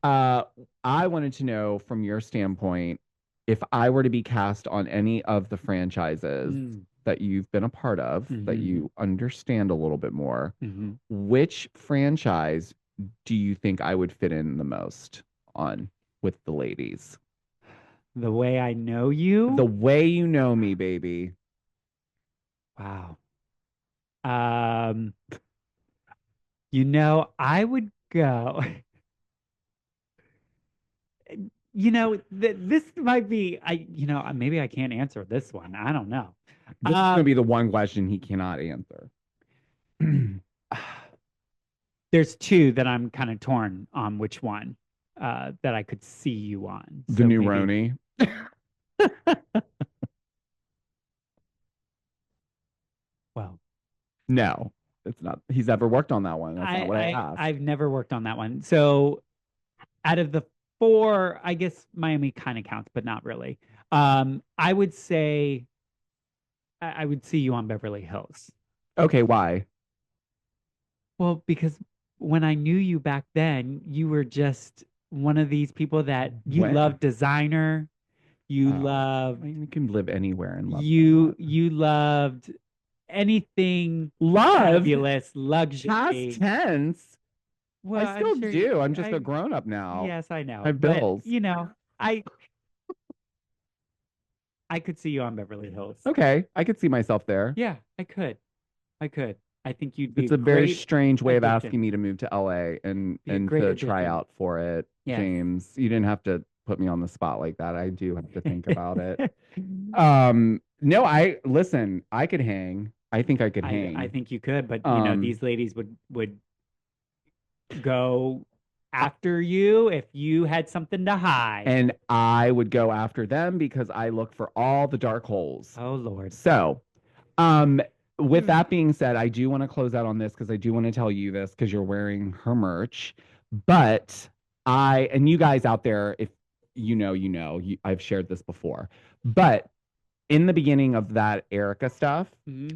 I wanted to know from your standpoint if I were to be cast on any of the franchises that you've been a part of, that you understand a little bit more, which franchise do you think I would fit in the most on with the ladies? The way I know you? The way you know me, baby. Wow. I would go. This might be maybe I can't answer this one. I don't know. This is gonna be the one question he cannot answer. There's two that I'm kind of torn on which one that I could see you on. The new RHONY. Well, No, it's not. He's never worked on that one. That's not what I asked. I've never worked on that one. So out of the four, I guess Miami kind of counts, but not really. I would say I would see you on Beverly Hills. Okay, why? Well, because when I knew you back then, you were just one of these people that you When? love designer, you Oh, love I mean, you can live anywhere and love you loved anything love fabulous, luxury. past tense. Well, I still I'm sure do. I'm just I- a grown up now. Yes, I know. I have But, bills. you know, I could see you on Beverly Hills. Okay, I could see myself there. Yeah, I could. I think you'd be It's a very great strange way of addition. asking me to move to LA and Be a and great to try addition. out for it, Yes. James. You didn't have to put me on the spot like that. I do have to think about it. No, I listen, I could hang. I think I could hang. I think you could, but you know, these ladies would go after you if you had something to hide. And I would go after them because I look for all the dark holes. Oh Lord. So, with that being said, I do want to close out on this because I do want to tell you this because you're wearing her merch. But and you guys out there, if you know, I've shared this before. But in the beginning of that Erica stuff,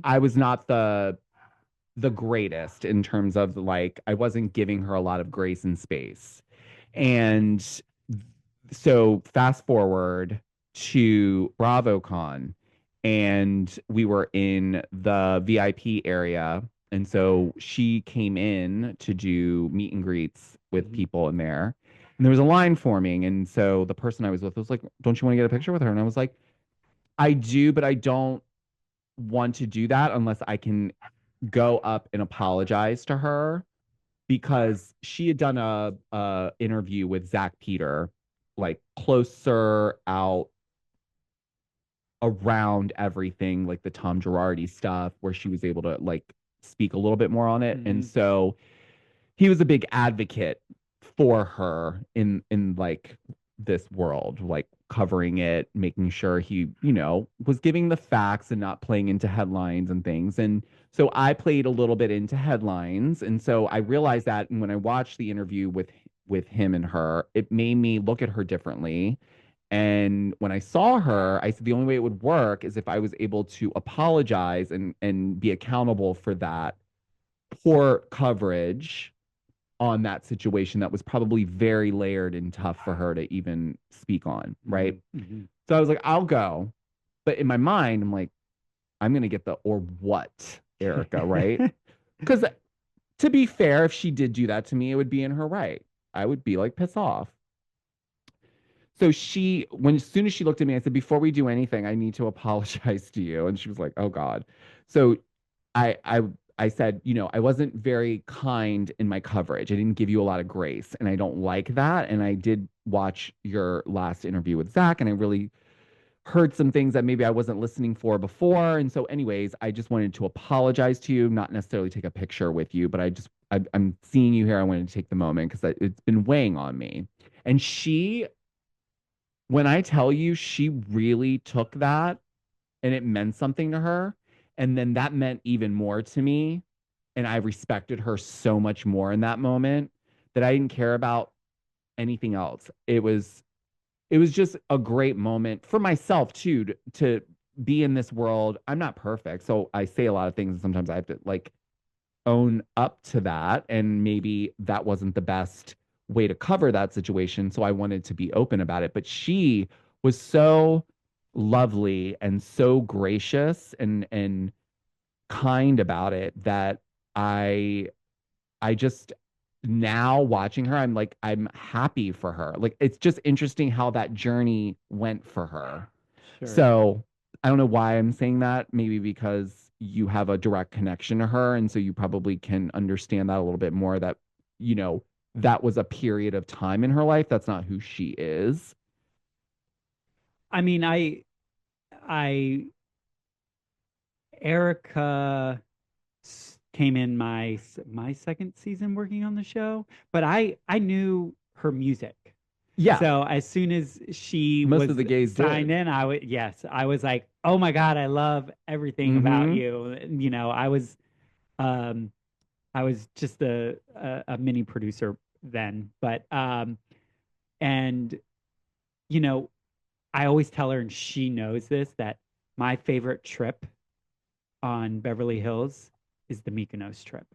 I was not the greatest in terms of like I wasn't giving her a lot of grace and space. And so fast forward to BravoCon, and we were in the VIP area. And so she came in to do meet and greets with people in there. And there was a line forming. And so the person I was with was like, "Don't you want to get a picture with her?" And I was like, "I do, but I don't want to do that unless I can go up and apologize to her," because she had done a interview with Zach Peter, like closer out around everything, like the Tom Girardi stuff, where she was able to like speak a little bit more on it. And so he was a big advocate for her in like this world, like covering it, making sure he, was giving the facts and not playing into headlines and things. And so I played a little bit into headlines. And so I realized that, and when I watched the interview with him and her, it made me look at her differently. And when I saw her, I said the only way it would work is if I was able to apologize and be accountable for that poor coverage on that situation that was probably very layered and tough for her to even speak on, right? So I was like, I'll go. But in my mind, I'm like, I'm going to get the or what, Erica, right? Because to be fair, if she did do that to me, it would be in her right. I would be like, piss off. So as soon as she looked at me, I said, before we do anything, I need to apologize to you. And she was like, oh God. So I said, I wasn't very kind in my coverage. I didn't give you a lot of grace, and I don't like that. And I did watch your last interview with Zach, and I really heard some things that maybe I wasn't listening for before. And so anyways, I just wanted to apologize to you, not necessarily take a picture with you, but I'm seeing you here. I wanted to take the moment because it's been weighing on me. And when I tell you, she really took that and it meant something to her. And then that meant even more to me. And I respected her so much more in that moment that I didn't care about anything else. It was just a great moment for myself too, to be in this world. I'm not perfect. So I say a lot of things and sometimes I have to like own up to that. And maybe that wasn't the best way to cover that situation. So I wanted to be open about it. But she was so lovely and so gracious and kind about it that I just, now watching her, I'm like, I'm happy for her. Like, it's just interesting how that journey went for her. Sure. So I don't know why I'm saying that. Maybe because you have a direct connection to her. And so you probably can understand that a little bit more, that, that was a period of time in her life. That's not who she is. I mean, Erica came in my second season working on the show, but I knew her music. Yeah. So as soon as she Most was of the gays signed did. in, I was like, oh my God, I love everything about Mhm. you. You know, um I was just a mini producer then, but and you know, I always tell her, and she knows this, that my favorite trip on Beverly Hills is the Mykonos trip.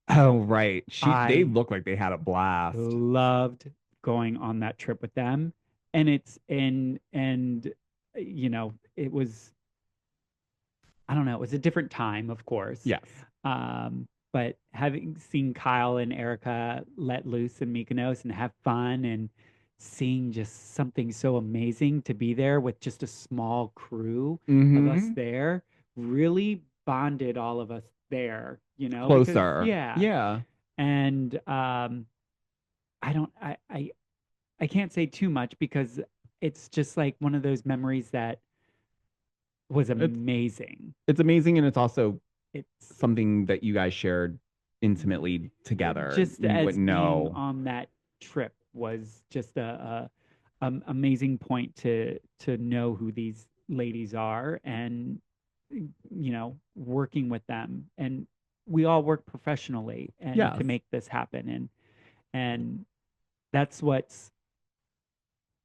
Oh, right. They I look like they had a blast. loved going on that trip with them, and you know, it was, I don't know, it was a different time, of course. Yes. But having seen Kyle and Erica let loose in Mykonos and have fun, and seeing just something so amazing to be there with just a small crew of us Mm-hmm. there really bonded all of us there, you know, because Closer. yeah. Yeah. And I don't I can't say too much because it's just like one of those memories that was amazing. It's amazing, and it's also It's something that you guys shared intimately together. just You as wouldn't being know. on that trip was just a amazing point to know who these ladies are, and you know, working with them, and we all work professionally and Yes. to make this happen, and that's what's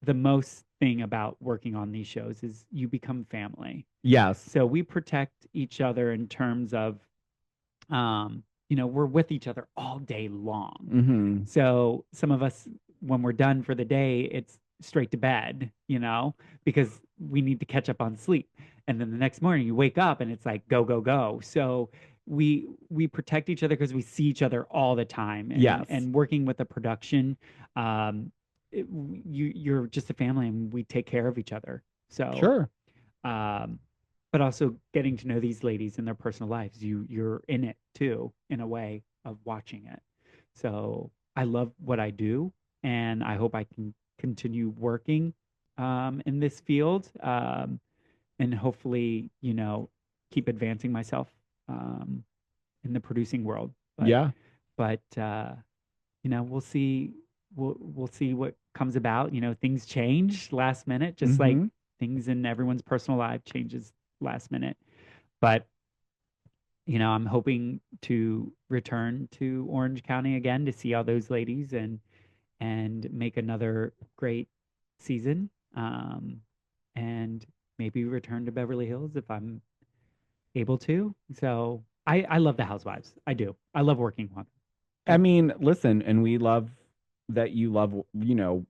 the most thing about working on these shows is you become family. Yes. So we protect each other in terms of, you know, we're with each other all day long. Mm-hmm. So some of us, when we're done for the day, it's straight to bed, you know, because we need to catch up on sleep. And then the next morning you wake up and it's like go, go, go. So we protect each other because we see each other all the time. Yes. And working with the production, you're just a family and we take care of each other. So Sure. but also getting to know these ladies in their personal lives. You're in it too, in a way of watching it. So I love what I do, and I hope I can continue working in this field, and hopefully, you know, keep advancing myself in the producing world. But, Yeah. But you know, we'll see. We'll see what comes about. You know, things change last minute, just like Mhm. things in everyone's personal life changes last minute. But you know, I'm hoping to return to Orange County again to see all those ladies and make another great season. And maybe return to Beverly Hills if I'm able to. So I love the Housewives. I do. I love working on them. I mean, listen, and we love that you love,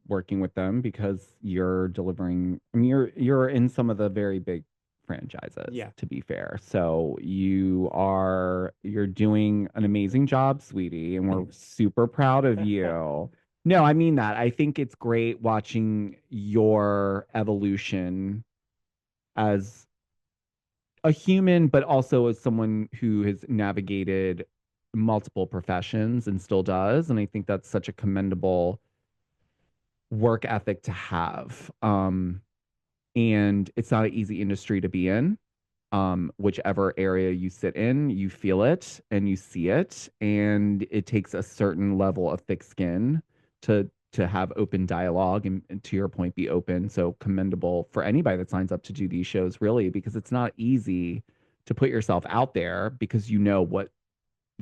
working with them because you're delivering. I mean, you're in some of the very big franchises, Yeah. to be fair. So you're doing an amazing job, sweetie, and we're super proud of you. No, I mean that. I think it's great watching your evolution as a human, but also as someone who has navigated multiple professions and still does. And I think that's such a commendable work ethic to have. And it's not an easy industry to be in. Whichever area you sit in, you feel it and you see it. And it takes a certain level of thick skin to have open dialogue and to your point, be open. So commendable for anybody that signs up to do these shows, really, because it's not easy to put yourself out there because you know what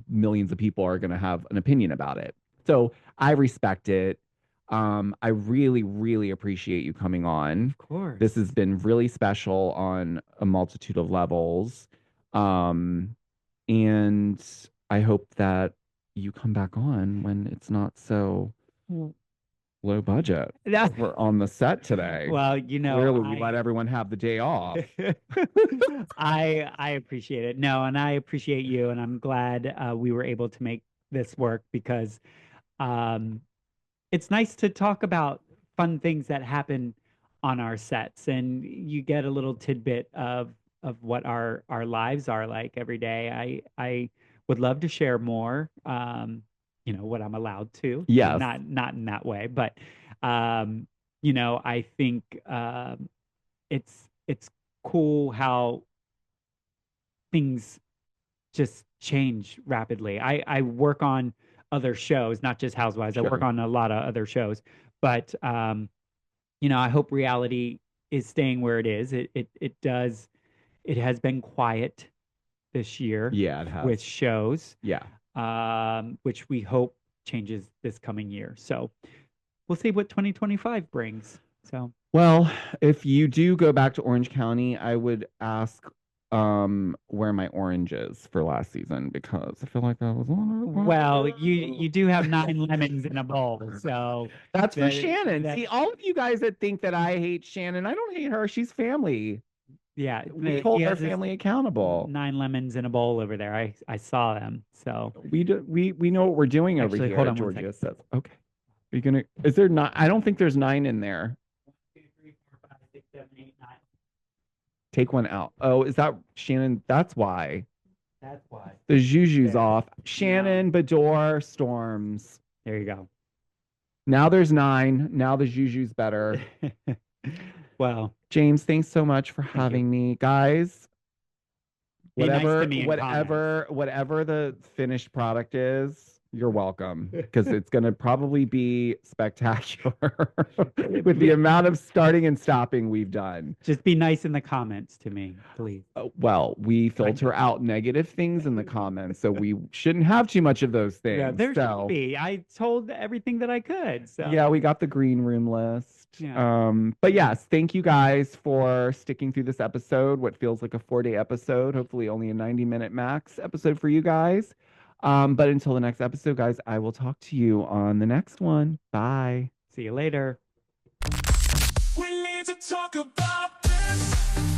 millions of people are going to have an opinion about it. So I respect it. I really, really appreciate you coming on. Of course. This has been really special on a multitude of levels. And I hope that you come back on when it's not so low budget. That- We're on the set today. Well, you know, Clearly, we let everyone have the day off. I appreciate it. No, and I appreciate you, and I'm glad we were able to make this work because it's nice to talk about fun things that happen on our sets, and you get a little tidbit of what our lives are like every day. I would love to share more. You know, what I'm allowed to. Yes. Not in that way, but you know, I think it's cool how things just change rapidly. I work on other shows, not just Housewives. I work Sure. on a lot of other shows, But I hope reality is staying where it is. It does. It has been quiet this year. Yeah, it has. With shows. Yeah. Which we hope changes this coming year. So we'll see what 2025 brings. So well, if you do go back to Orange County, I would ask where my orange is for last season, because I feel like that was well, you do have 9 lemons in a bowl, so that's for Shannon. See, all of you guys that think that I hate Shannon, I don't hate her. She's family. Yeah, we hold our family accountable. 9 lemons in a bowl over there. I saw them. So we know what we're doing over here. Hold on, Georgio Says. Okay. Are you gonna? Is there not? I don't think there's 9 in there. 1, 2, 3, 4, 5, 6, 7, 8, 9. Take one out. Oh, is that Shannon? That's why. That's why. The juju's off. Shannon, Bador, Storms. There you go. Now there's 9. Now the juju's better. Well, James, thanks so much for having me, guys. Whatever the finished product is, you're welcome, because it's going to probably be spectacular with the amount of starting and stopping we've done. Just be nice in the comments to me, please. Well, we filter out negative things in the comments, so we shouldn't have too much of those things. Yeah, there should be. I told everything that I could. So yeah, we got the green room list. Yeah. But yes, thank you guys for sticking through this episode, what feels like a 4-day episode, hopefully only a 90-minute max episode for you guys. But until the next episode, guys, I will talk to you on the next one. Bye. See you later. We need to talk about this.